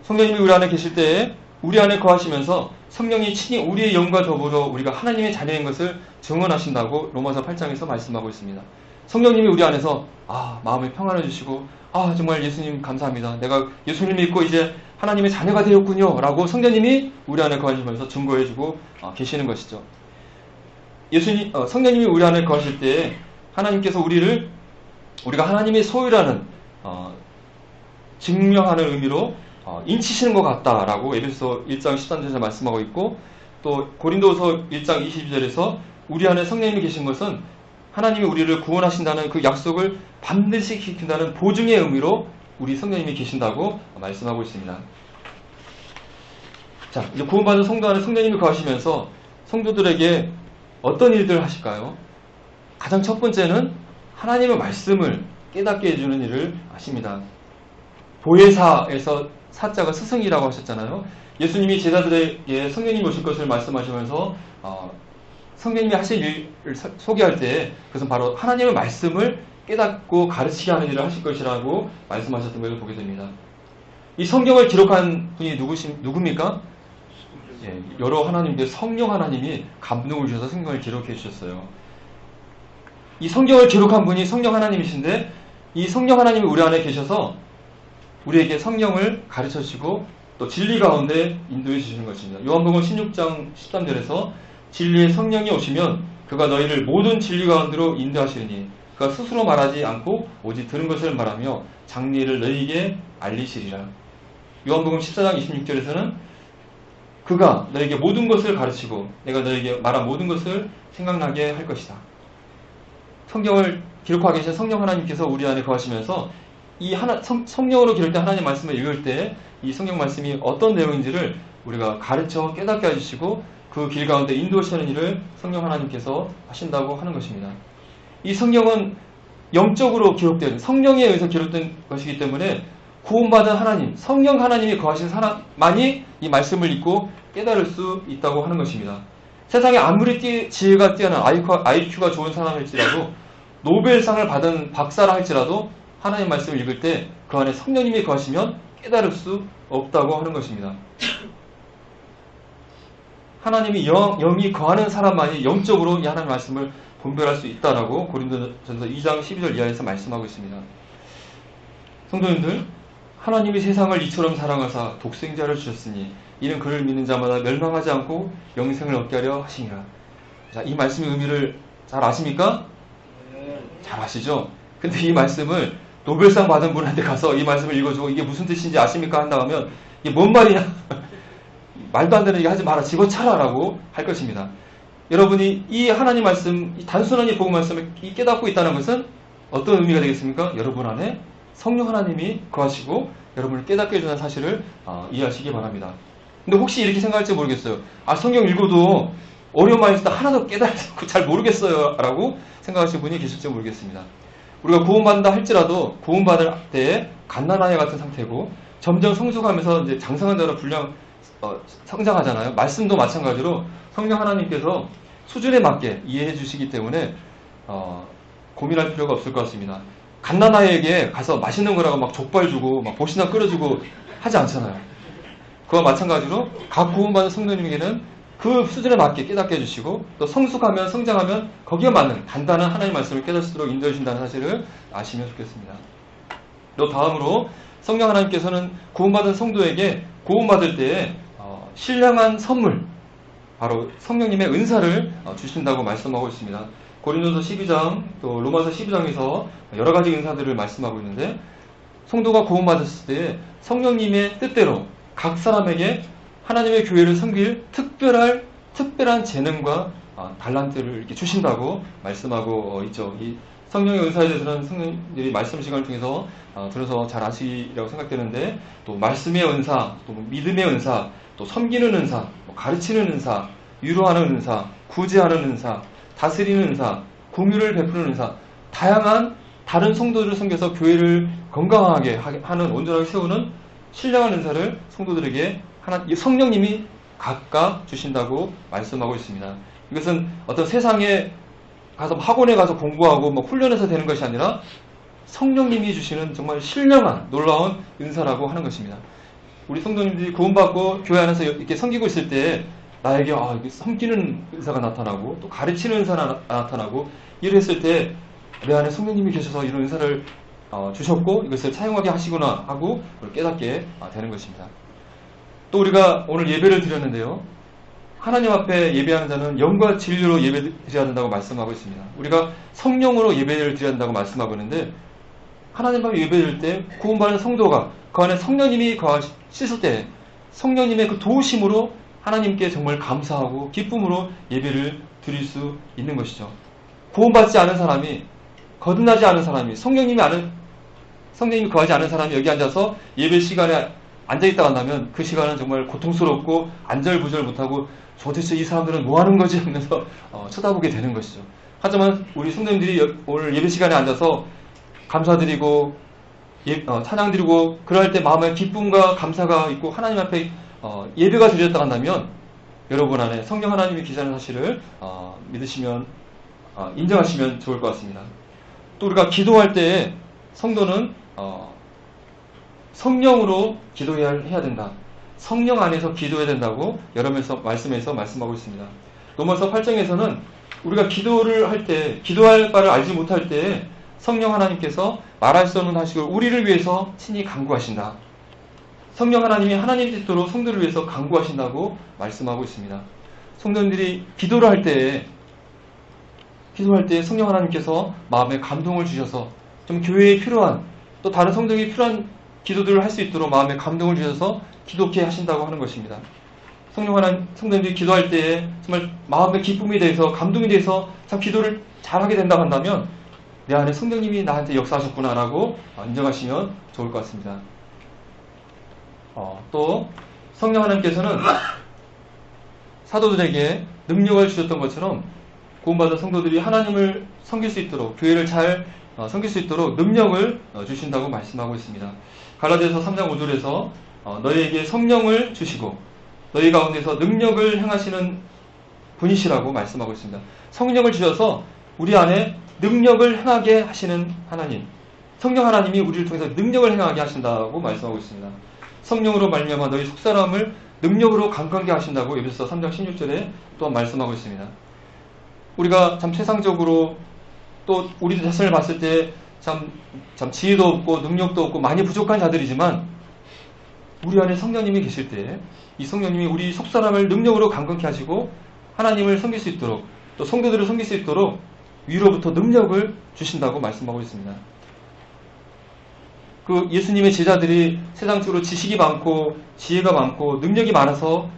성령님이 우리 안에 계실 때에 우리 안에 거하시면서 성령이 친히 우리의 영과 더불어 우리가 하나님의 자녀인 것을 증언하신다고 로마서 8장에서 말씀하고 있습니다. 성령님이 우리 안에서 마음을 평안해 주시고 정말 예수님 감사합니다. 내가 예수님 믿고 이제 하나님의 자녀가 되었군요 라고 성령님이 우리 안에 거하시면서 증거해 주고 계시는 것이죠. 성령님이 우리 안에 거하실 때 하나님께서 우리가 하나님의 소유라는 증명하는 의미로 인치시는 것 같다라고 에베소 1장 13절에서 말씀하고 있고 또 고린도서 1장 22절에서 우리 안에 성령님이 계신 것은 하나님이 우리를 구원하신다는 그 약속을 반드시 지킨다는 보증의 의미로 우리 성령님이 계신다고 말씀하고 있습니다. 자, 이제 구원받은 성도 안에 성령님이 거하시면서 성도들에게 어떤 일들을 하실까요? 가장 첫 번째는 하나님의 말씀을 깨닫게 해주는 일을 하십니다. 보혜사에서 사자가 스승이라고 하셨잖아요. 예수님이 제자들에게 성령님이 오실 것을 말씀하시면서 성령님이 하실 일을 소개할 때 그것은 바로 하나님의 말씀을 깨닫고 가르치게 하는 일을 하실 것이라고 말씀하셨던 것을 보게 됩니다. 이 성경을 기록한 분이 누굽니까? 여러 하나님들 성령 하나님이 감동을 주셔서 성경을 기록해 주셨어요. 이 성경을 기록한 분이 성령 하나님이신데 이 성령 하나님이 우리 안에 계셔서 우리에게 성령을 가르쳐 주시고 또 진리 가운데 인도해 주시는 것입니다. 요한복음 16장 13절에서 진리의 성령이 오시면 그가 너희를 모든 진리 가운데로 인도하시리니 그가 스스로 말하지 않고 오직 들은 것을 말하며 장래를 너희에게 알리시리라. 요한복음 14장 26절에서는 그가 너에게 모든 것을 가르치고 내가 너에게 말한 모든 것을 생각나게 할 것이다. 성경을 기록하고 계신 성령 하나님께서 우리 안에 거하시면서 이 성령으로 기록된 하나님 말씀을 읽을 때 이 성경 말씀이 어떤 내용인지를 우리가 가르쳐 깨닫게 해주시고 그 길 가운데 인도하시는 일을 성령 하나님께서 하신다고 하는 것입니다. 이 성경은 영적으로 기록된 성령에 의해서 기록된 것이기 때문에 구원받은 하나님, 성령 하나님이 거하신 사람만이 이 말씀을 읽고 깨달을 수 있다고 하는 것입니다. 세상에 아무리 지혜가 뛰어난 IQ가 좋은 사람일지라도 노벨상을 받은 박사라 할지라도 하나님 말씀을 읽을 때 그 안에 성령님이 거하시면 깨달을 수 없다고 하는 것입니다. 하나님이 영이 거하는 사람만이 영적으로 이 하나님 말씀을 분별할 수 있다라고 고린도전서 2장 12절 이하에서 말씀하고 있습니다. 성도님들, 하나님이 세상을 이처럼 사랑하사 독생자를 주셨으니 이는 그를 믿는 자마다 멸망하지 않고 영생을 얻게 하려 하시니라. 자, 이 말씀의 의미를 잘 아십니까? 잘 아시죠? 근데 이 말씀을 노벨상 받은 분한테 가서 이 말씀을 읽어주고 이게 무슨 뜻인지 아십니까? 한다고 하면 이게 뭔 말이냐? 말도 안 되는 얘기 하지 마라. 집어차라라고 할 것입니다. 여러분이 이 하나님 말씀, 이 단순한 이 복음 말씀을 깨닫고 있다는 것은 어떤 의미가 되겠습니까? 여러분 안에 성령 하나님이 거하시고 여러분을 깨닫게 해주는 사실을 이해하시기 바랍니다. 근데 혹시 이렇게 생각할지 모르겠어요. 성경 읽어도 어려운 말이 있어도 하나도 깨닫고 잘 모르겠어요 라고 생각하시는 분이 계실지 모르겠습니다. 우리가 구원받는다 할지라도 구원받을 때 갓난아이 같은 상태고 점점 성숙하면서 이제 장성한 자로 성장하잖아요. 말씀도 마찬가지로 성령 하나님께서 수준에 맞게 이해해 주시기 때문에 고민할 필요가 없을 것 같습니다. 갓난아이에게 가서 맛있는 거라고 막 족발 주고 막 보시나 끓여주고 하지 않잖아요. 그와 마찬가지로 각 구원받은 성도님에게는 그 수준에 맞게 깨닫게 해주시고 또 성숙하면 성장하면 거기에 맞는 단단한 하나님의 말씀을 깨달을 수 있도록 인도해 주신다는 사실을 아시면 좋겠습니다. 또 다음으로 성령 하나님께서는 구원받은 성도에게 구원받을 때에 신령한 선물, 바로 성령님의 은사를 주신다고 말씀하고 있습니다. 고린도서 12장 또 로마서 12장에서 여러 가지 은사들을 말씀하고 있는데 성도가 구원받았을 때 성령님의 뜻대로 각 사람에게 하나님의 교회를 섬길 특별한 재능과 달란트를 이렇게 주신다고 말씀하고 있죠. 이 성령의 은사에 대해서는 성령들이 말씀 시간을 통해서 들어서 잘 아시리라고 생각되는데, 또 말씀의 은사, 또 믿음의 은사, 또 섬기는 은사, 가르치는 은사, 위로하는 은사, 구제하는 은사, 다스리는 은사, 공유를 베푸는 은사, 다양한 다른 성도들을 섬겨서 교회를 건강하게 하는, 온전하게 세우는 신령한 은사를 성도들에게 성령님이 각각 주신다고 말씀하고 있습니다. 이것은 어떤 세상에 가서 학원에 가서 공부하고 훈련해서 되는 것이 아니라 성령님이 주시는 정말 신령한 놀라운 은사라고 하는 것입니다. 우리 성도님들이 구원받고 교회 안에서 이렇게 섬기고 있을 때 나에게 이렇게 섬기는 은사가 나타나고 또 가르치는 은사가 나타나고, 이랬을 때 내 안에 성령님이 계셔서 이런 은사를 주셨고 이것을 사용하게 하시구나 하고 깨닫게 되는 것입니다. 또 우리가 오늘 예배를 드렸는데요, 하나님 앞에 예배하는 자는 영과 진리로 예배 드려야 된다고 말씀하고 있습니다. 우리가 성령으로 예배를 드려야 된다고 말씀하고 있는데, 하나님 앞에 예배 드릴 때 구원받은 성도가 그 안에 성령님이 거하실 때 성령님의 그 도우심으로 하나님께 정말 감사하고 기쁨으로 예배를 드릴 수 있는 것이죠. 구원받지 않은 사람이, 거듭나지 않은 사람이, 성령님이 거하지 않은 사람이 여기 앉아서 예배 시간에 앉아있다가 한다면 그 시간은 정말 고통스럽고 안절부절 못하고 도대체 이 사람들은 뭐 하는 거지 하면서 쳐다보게 되는 것이죠. 하지만 우리 성도님들이 오늘 예배 시간에 앉아서 감사드리고 찬양드리고 그럴 때 마음에 기쁨과 감사가 있고 하나님 앞에 예배가 드렸다 한다면 여러분 안에 성령 하나님이 계시다는 사실을 믿으시면 인정하시면 좋을 것 같습니다. 또 우리가 기도할 때 성도는 성령으로 기도해야 된다. 성령 안에서 기도해야 된다고 여러 말씀에서 말씀하고 있습니다. 로마서 8장에서는 우리가 기도를 할 때, 기도할 바를 알지 못할 때 성령 하나님께서 말할 수 없는 하식을 우리를 위해서 친히 간구하신다. 성령 하나님이 하나님 뜻대로 성도를 위해서 간구하신다고 말씀하고 있습니다. 성도님들이 기도를 할 때 성령 하나님께서 마음에 감동을 주셔서 좀 교회에 필요한, 또 다른 성도에게 필요한 기도들을 할 수 있도록 마음에 감동을 주셔서 기도케 하신다고 하는 것입니다. 성도님들이 기도할 때에 정말 마음의 기쁨이 돼서, 감동이 돼서 참 기도를 잘하게 된다고 한다면 내 안에 성령님이 나한테 역사하셨구나라고 인정하시면 좋을 것 같습니다. 또 성령 하나님께서는 사도들에게 능력을 주셨던 것처럼 구원받은 성도들이 하나님을 섬길 수 있도록, 교회를 잘 섬길 수 있도록 능력을 주신다고 말씀하고 있습니다. 갈라디아서 3장 5절에서 너희에게 성령을 주시고 너희 가운데서 능력을 행하시는 분이시라고 말씀하고 있습니다. 성령을 주셔서 우리 안에 능력을 행하게 하시는 하나님, 성령 하나님이 우리를 통해서 능력을 행하게 하신다고 말씀하고 있습니다. 성령으로 말미암아 너희 속사람을 능력으로 강건케 하신다고 에베소서 3장 16절에 또한 말씀하고 있습니다. 우리가 참 세상적으로 또 우리 자신을 봤을 때 참 지혜도 없고 능력도 없고 많이 부족한 자들이지만, 우리 안에 성령님이 계실 때 이 성령님이 우리 속사람을 능력으로 강건케 하시고 하나님을 섬길 수 있도록, 또 성도들을 섬길 수 있도록 위로부터 능력을 주신다고 말씀하고 있습니다. 그 예수님의 제자들이 세상적으로 지식이 많고 지혜가 많고 능력이 많아서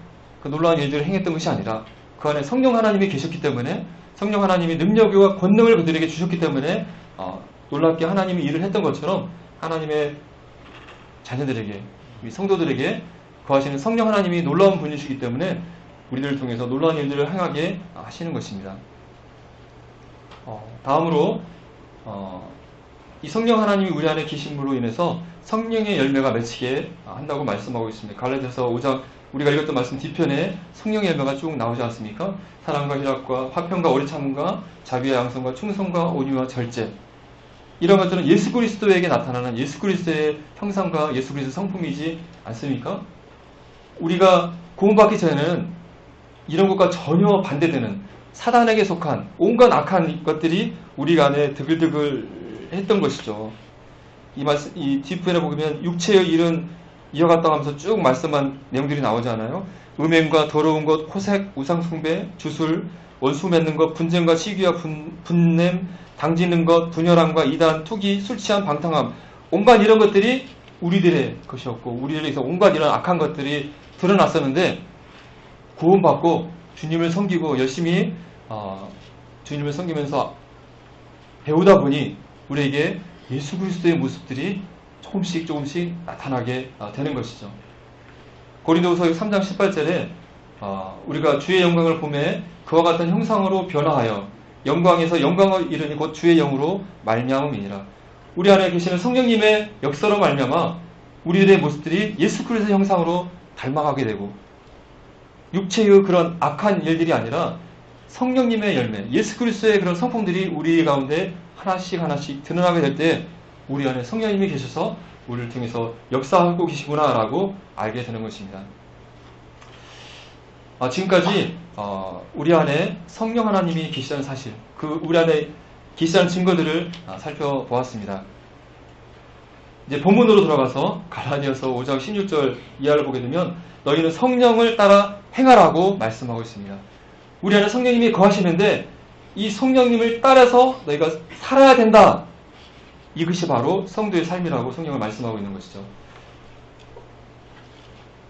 그 놀라운 일들을 행했던 것이 아니라 그 안에 성령 하나님이 계셨기 때문에, 성령 하나님이 능력과 권능을 그들에게 주셨기 때문에 놀랍게 하나님이 일을 했던 것처럼 하나님의 자녀들에게, 성도들에게 거하시는 성령 하나님이 놀라운 분이시기 때문에 우리들을 통해서 놀라운 일들을 행하게 하시는 것입니다. 다음으로 이 성령 하나님이 우리 안에 계심으로 인해서 성령의 열매가 맺히게 한다고 말씀하고 있습니다. 갈라디아서 5장 우리가 읽었던 말씀 뒤편에 성령의 열매가 쭉 나오지 않습니까? 사랑과 희락과 화평과 오래 참음과 자비와 양성과 충성과 온유와 절제, 이런 것들은 예수 그리스도에게 나타나는 예수 그리스도의 형상과 예수 그리스도의 성품이지 않습니까? 우리가 구원받기 전에는 이런 것과 전혀 반대되는 사단에게 속한 온갖 악한 것들이 우리 안에 드글드글 했던 것이죠. 이 뒷부분에 보면 육체의 일은 이어갔다고 하면서 쭉 말씀한 내용들이 나오잖아요. 음행과 더러운 것, 호색, 우상숭배, 주술, 원수 맺는 것, 분쟁과 시기와 분냄, 당지는 것, 분열함과 이단, 투기, 술 취함, 방탕함, 온갖 이런 것들이 우리들의 것이었고 우리들에게서 온갖 이런 악한 것들이 드러났었는데 구원받고 주님을 섬기고 열심히 주님을 섬기면서 배우다 보니 우리에게 예수 그리스도의 모습들이 조금씩 나타나게 되는 것이죠. 고린도후서 3장 18절에 우리가 주의 영광을 보매 그와 같은 형상으로 변화하여 영광에서 영광을 이르니 곧 주의 영으로 말미암음이니라. 우리 안에 계시는 성령님의 역사로 말미암아 우리들의 모습들이 예수 그리스도의 형상으로 닮아가게 되고 육체의 그런 악한 일들이 아니라 성령님의 열매, 예수 그리스도의 그런 성품들이 우리 가운데 하나씩 드러나게 될 때 우리 안에 성령님이 계셔서 우리를 통해서 역사하고 계시구나라고 알게 되는 것입니다. 지금까지 우리 안에 성령 하나님이 계시다는 사실, 우리 안에 계시다는 증거들을 살펴보았습니다. 이제 본문으로 들어가서 갈라디아서 5장 16절 이하를 보게 되면 너희는 성령을 따라 행하라고 말씀하고 있습니다. 우리 안에 성령님이 거하시는데 이 성령님을 따라서 너희가 살아야 된다. 이것이 바로 성도의 삶이라고 성령을 말씀하고 있는 것이죠.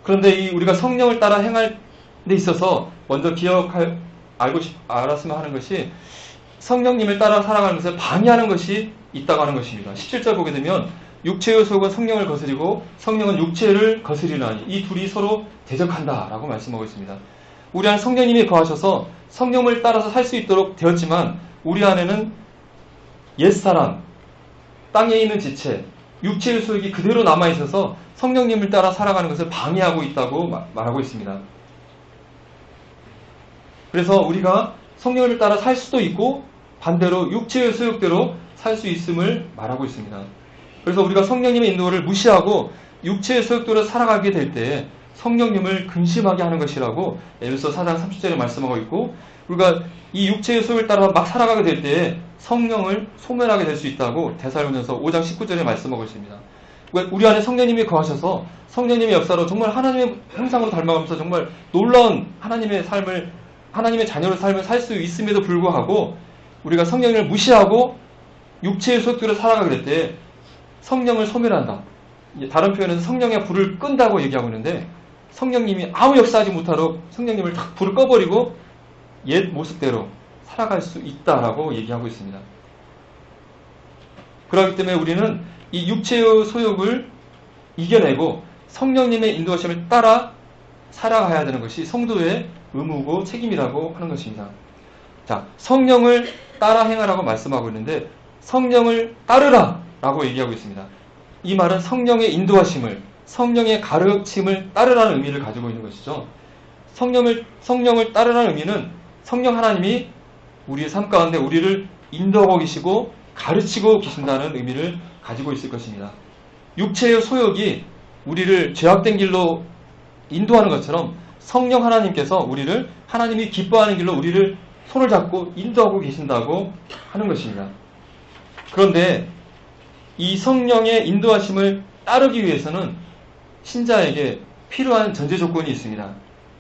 그런데 우리가 성령을 따라 행할 데 있어서 먼저 알았으면 하는 것이 성령님을 따라 살아가는 것을 방해하는 것이 있다고 하는 것입니다. 17절 보게 되면 육체의 소욕은 성령을 거스리고 성령은 육체를 거스리나니 이 둘이 서로 대적한다 라고 말씀하고 있습니다. 우리 안에 성령님이 거하셔서 성령을 따라서 살 수 있도록 되었지만 우리 안에는 옛사람, 땅에 있는 지체, 육체의 소욕이 그대로 남아있어서 성령님을 따라 살아가는 것을 방해하고 있다고 말하고 있습니다. 그래서 우리가 성령을 따라 살 수도 있고 반대로 육체의 소욕대로 살 수 있음을 말하고 있습니다. 그래서 우리가 성령님의 인도를 무시하고 육체의 소욕대로 살아가게 될 때 성령님을 근심하게 하는 것이라고 에베소 4장 30절에 말씀하고 있고 우리가 이 육체의 소욕을 따라 막 살아가게 될 때 성령을 소멸하게 될 수 있다고 데살로니가서 5장 19절에 말씀하고 있습니다. 우리 안에 성령님이 거하셔서 성령님의 역사로 정말 하나님의 형상으로 닮아가면서 정말 놀라운 하나님의 자녀의 삶을 살 수 있음에도 불구하고 우리가 성령을 무시하고 육체의 소욕대로 살아가게 될 때 성령을 소멸한다. 다른 표현에서 성령의 불을 끈다고 얘기하고 있는데 성령님이 아무 역사하지 못하도록 성령님을 딱 불을 꺼버리고 옛 모습대로 살아갈 수 있다라고 얘기하고 있습니다. 그렇기 때문에 우리는 이 육체의 소욕을 이겨내고 성령님의 인도하심을 따라 살아가야 되는 것이 성도의 의무고 책임이라고 하는 것입니다. 자, 성령을 따라 행하라고 말씀하고 있는데 성령을 따르라 라고 얘기하고 있습니다. 이 말은 성령의 인도하심을, 성령의 가르침을 따르라는 의미를 가지고 있는 것이죠. 성령을 따르라는 의미는 성령 하나님이 우리의 삶 가운데 우리를 인도하고 계시고 가르치고 계신다는 의미를 가지고 있을 것입니다. 육체의 소욕이 우리를 죄악된 길로 인도하는 것처럼 성령 하나님께서 우리를 하나님이 기뻐하는 길로 우리를 손을 잡고 인도하고 계신다고 하는 것입니다. 그런데 이 성령의 인도하심을 따르기 위해서는 신자에게 필요한 전제 조건이 있습니다.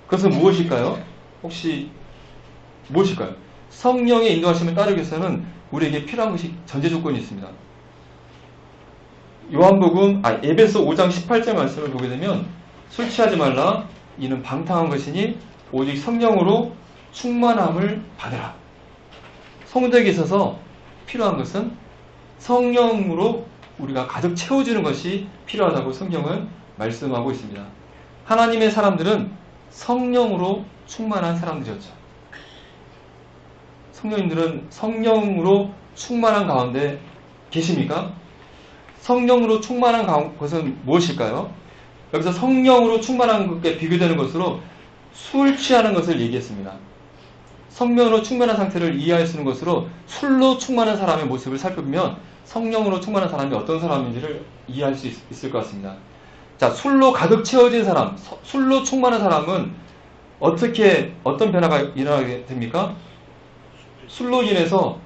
그것은 무엇일까요? 혹시 무엇일까요? 성령의 인도하심을 따르기 위해서는 우리에게 필요한 것이 전제 조건이 있습니다. 에베소 5장 18절 말씀을 보게 되면 술 취하지 말라 이는 방탕한 것이니 오직 성령으로 충만함을 받으라. 성도에게 있어서 필요한 것은 성령으로 우리가 가득 채워주는 것이 필요하다고 성경은 말씀하고 있습니다. 하나님의 사람들은 성령으로 충만한 사람들이었죠. 성령님들은 성령으로 충만한 가운데 계십니까? 성령으로 충만한 것은 무엇일까요? 여기서 성령으로 충만한 것에 비교되는 것으로 술 취하는 것을 얘기했습니다. 성령으로 충만한 상태를 이해할 수 있는 것으로 술로 충만한 사람의 모습을 살펴보면 성령으로 충만한 사람이 어떤 사람인지를 이해할 수 있을 것 같습니다. 자, 술로 가득 채워진 사람, 술로 충만한 사람은 어떤 변화가 일어나게 됩니까? 술로 인해서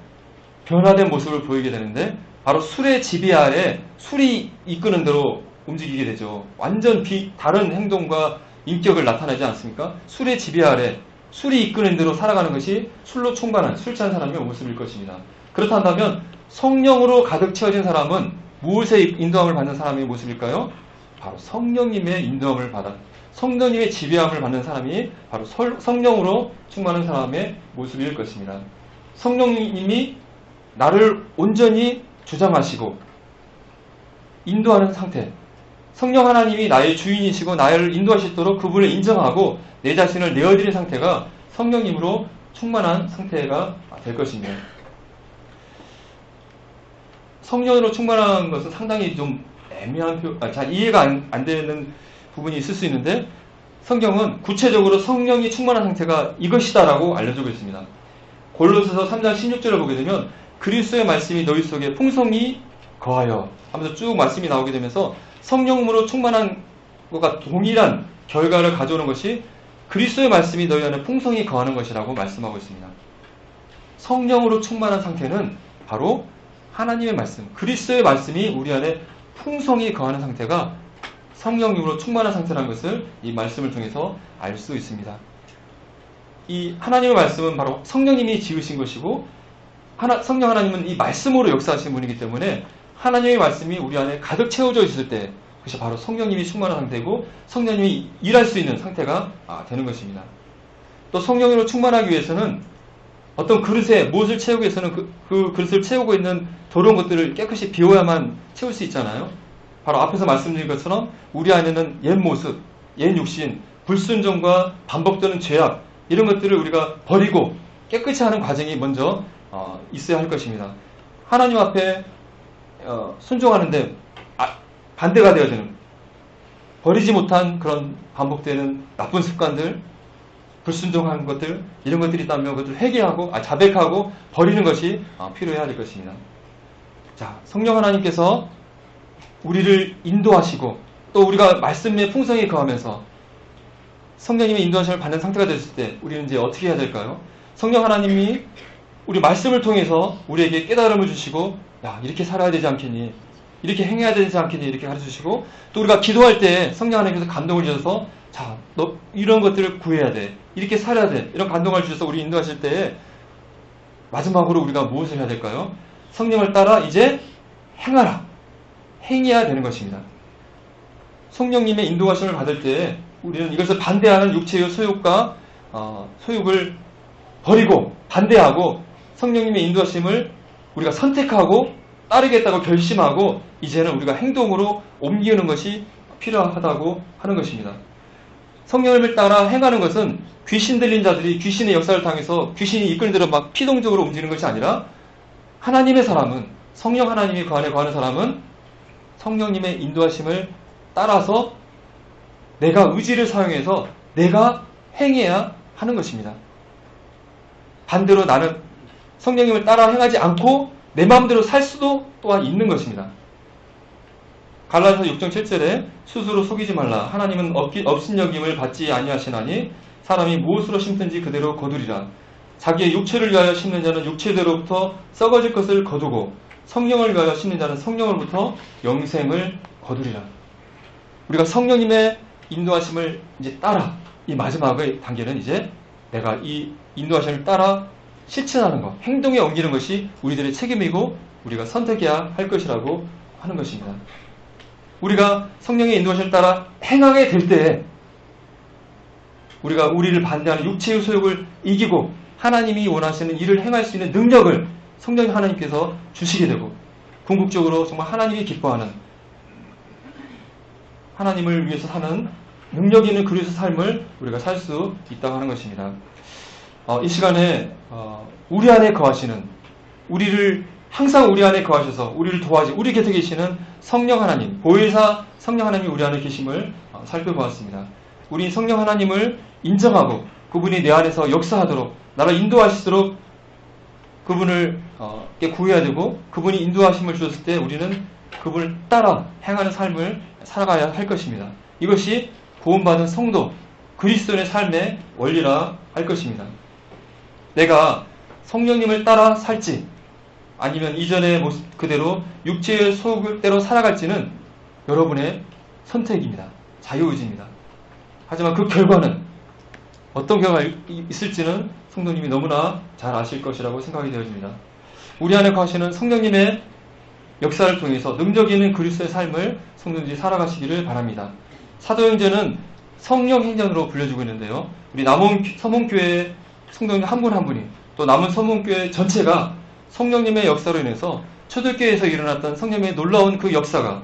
변화된 모습을 보이게 되는데 바로 술의 지배 아래 술이 이끄는 대로 움직이게 되죠. 완전 다른 행동과 인격을 나타내지 않습니까? 술의 지배 아래 술이 이끄는 대로 살아가는 것이 술로 충만한 술 취한 사람의 모습일 것입니다. 그렇다면 성령으로 가득 채워진 사람은 무엇에 인도함을 받는 사람의 모습일까요? 바로 성령님의 인도함을 받아 성령님의 지배함을 받는 사람이 바로 성령으로 충만한 사람의 모습일 것입니다. 성령님이 나를 온전히 주장하시고 인도하는 상태, 성령 하나님이 나의 주인이시고 나를 인도하시도록 그분을 인정하고 내 자신을 내어드린 상태가 성령님으로 충만한 상태가 될 것입니다. 성령으로 충만한 것은 상당히 좀 애매한 잘 이해가 안 되는 부분이 있을 수 있는데, 성경은 구체적으로 성령이 충만한 상태가 이것이다라고 알려주고 있습니다. 골로새서 3장 16절을 보게 되면 그리스도의 말씀이 너희 속에 풍성히 거하여 하면서 쭉 말씀이 나오게 되면서 성령으로 충만한 것과 동일한 결과를 가져오는 것이 그리스도의 말씀이 너희 안에 풍성히 거하는 것이라고 말씀하고 있습니다. 성령으로 충만한 상태는 바로 하나님의 말씀, 그리스도의 말씀이 우리 안에 풍성히 거하는 상태가 성령님으로 충만한 상태라는 것을 이 말씀을 통해서 알 수 있습니다. 이 하나님의 말씀은 바로 성령님이 지으신 것이고 성령 하나님은 이 말씀으로 역사하신 분이기 때문에 하나님의 말씀이 우리 안에 가득 채워져 있을 때 그것이 바로 성령님이 충만한 상태고 성령님이 일할 수 있는 상태가 되는 것입니다. 또 성령으로 충만하기 위해서는 어떤 그릇에 무엇을 채우기 위해서는 그 그릇을 채우고 있는 더러운 것들을 깨끗이 비워야만 채울 수 있잖아요. 바로 앞에서 말씀드린 것처럼 우리 안에는 옛 모습, 옛 육신, 불순종과 반복되는 죄악 이런 것들을 우리가 버리고 깨끗이 하는 과정이 먼저 있어야 할 것입니다. 하나님 앞에 순종하는데 반대가 되어지는 버리지 못한 그런 반복되는 나쁜 습관들, 불순종한 것들 이런 것들이 있다면 그것을 회개하고 자백하고 버리는 것이 필요해야 될 것입니다. 자, 성령 하나님께서 우리를 인도하시고 또 우리가 말씀의 풍성히 거하면서 성령님의 인도하심을 받는 상태가 됐을 때 우리는 이제 어떻게 해야 될까요? 성령 하나님이 우리 말씀을 통해서 우리에게 깨달음을 주시고 야, 이렇게 살아야 되지 않겠니? 이렇게 행해야 되지 않겠니? 이렇게 가르쳐주시고 또 우리가 기도할 때 성령 하나님께서 감동을 주셔서 자, 너 이런 것들을 구해야 돼. 이렇게 살아야 돼. 이런 감동을 주셔서 우리 인도하실 때 마지막으로 우리가 무엇을 해야 될까요? 성령을 따라 이제 행하라. 행해야 되는 것입니다. 성령님의 인도하심을 받을 때 우리는 이것을 반대하는 육체의 소욕과 소욕을 버리고 반대하고 성령님의 인도하심을 우리가 선택하고 따르겠다고 결심하고 이제는 우리가 행동으로 옮기는 것이 필요하다고 하는 것입니다. 성령을 따라 행하는 것은 귀신 들린 자들이 귀신의 역사를 당해서 귀신이 이끄는 대로 막 피동적으로 움직이는 것이 아니라 하나님의 사람은 성령 하나님이 그 안에 거하는 사람은 성령님의 인도하심을 따라서 내가 의지를 사용해서 내가 행해야 하는 것입니다. 반대로 나는 성령님을 따라 행하지 않고 내 마음대로 살 수도 또한 있는 것입니다. 갈라디아서 6장 7절에 스스로 속이지 말라. 하나님은 업신여김을 받지 아니하시나니 사람이 무엇으로 심든지 그대로 거두리라. 자기의 육체를 위하여 심는 자는 육체대로부터 썩어질 것을 거두고 성령을 위하여 심는 자는 성령으로부터 영생을 거두리라. 우리가 성령님의 인도하심을 이제 따라 이 마지막의 단계는 이제 내가 이 인도하심을 따라 실천하는 것, 행동에 옮기는 것이 우리들의 책임이고 우리가 선택해야 할 것이라고 하는 것입니다. 우리가 성령의 인도하심을 따라 행하게 될 때 우리가 우리를 반대하는 육체의 소욕을 이기고 하나님이 원하시는 일을 행할 수 있는 능력을 성령 하나님께서 주시게 되고 궁극적으로 정말 하나님이 기뻐하는 하나님을 위해서 사는 능력 있는 그리스도의 삶을 우리가 살 수 있다고 하는 것입니다. 이 시간에 우리 안에 거하시는 우리를 항상 우리 안에 거하셔서 우리를 도와주고 우리 곁에 계시는 성령 하나님, 보혜사 성령 하나님이 우리 안에 계심을 살펴보았습니다. 우리 성령 하나님을 인정하고 그분이 내 안에서 역사하도록 나를 인도하시도록 그분을 구해야 되고 그분이 인도하심을 주셨을 때 우리는 그분을 따라 행하는 삶을 살아가야 할 것입니다. 이것이 구원받은 성도 그리스도인의 삶의 원리라 할 것입니다. 내가 성령님을 따라 살지 아니면 이전의 모습 그대로 육체의 소욕대로 살아갈지는 여러분의 선택입니다. 자유의지입니다. 하지만 그 결과는 어떤 결과가 있을지는 성도님이 너무나 잘 아실 것이라고 생각이 되어집니다. 우리 안에 거하시는 성령님의 역사를 통해서 능력 있는 그리스도의 삶을 성도님들이 살아가시기를 바랍니다. 사도행전은 성령 행전으로 불려지고 있는데요. 우리 남원 서문교회 성도님 한 분 한 분이 또 남원 서문교회 전체가 성령님의 역사로 인해서 초대교회에서 일어났던 성령님의 놀라운 그 역사가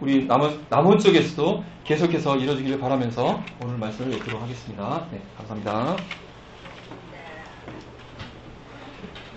우리 남원 쪽에서도 계속해서 이루어지기를 바라면서 오늘 말씀을 맺도록 하겠습니다. 네, 감사합니다.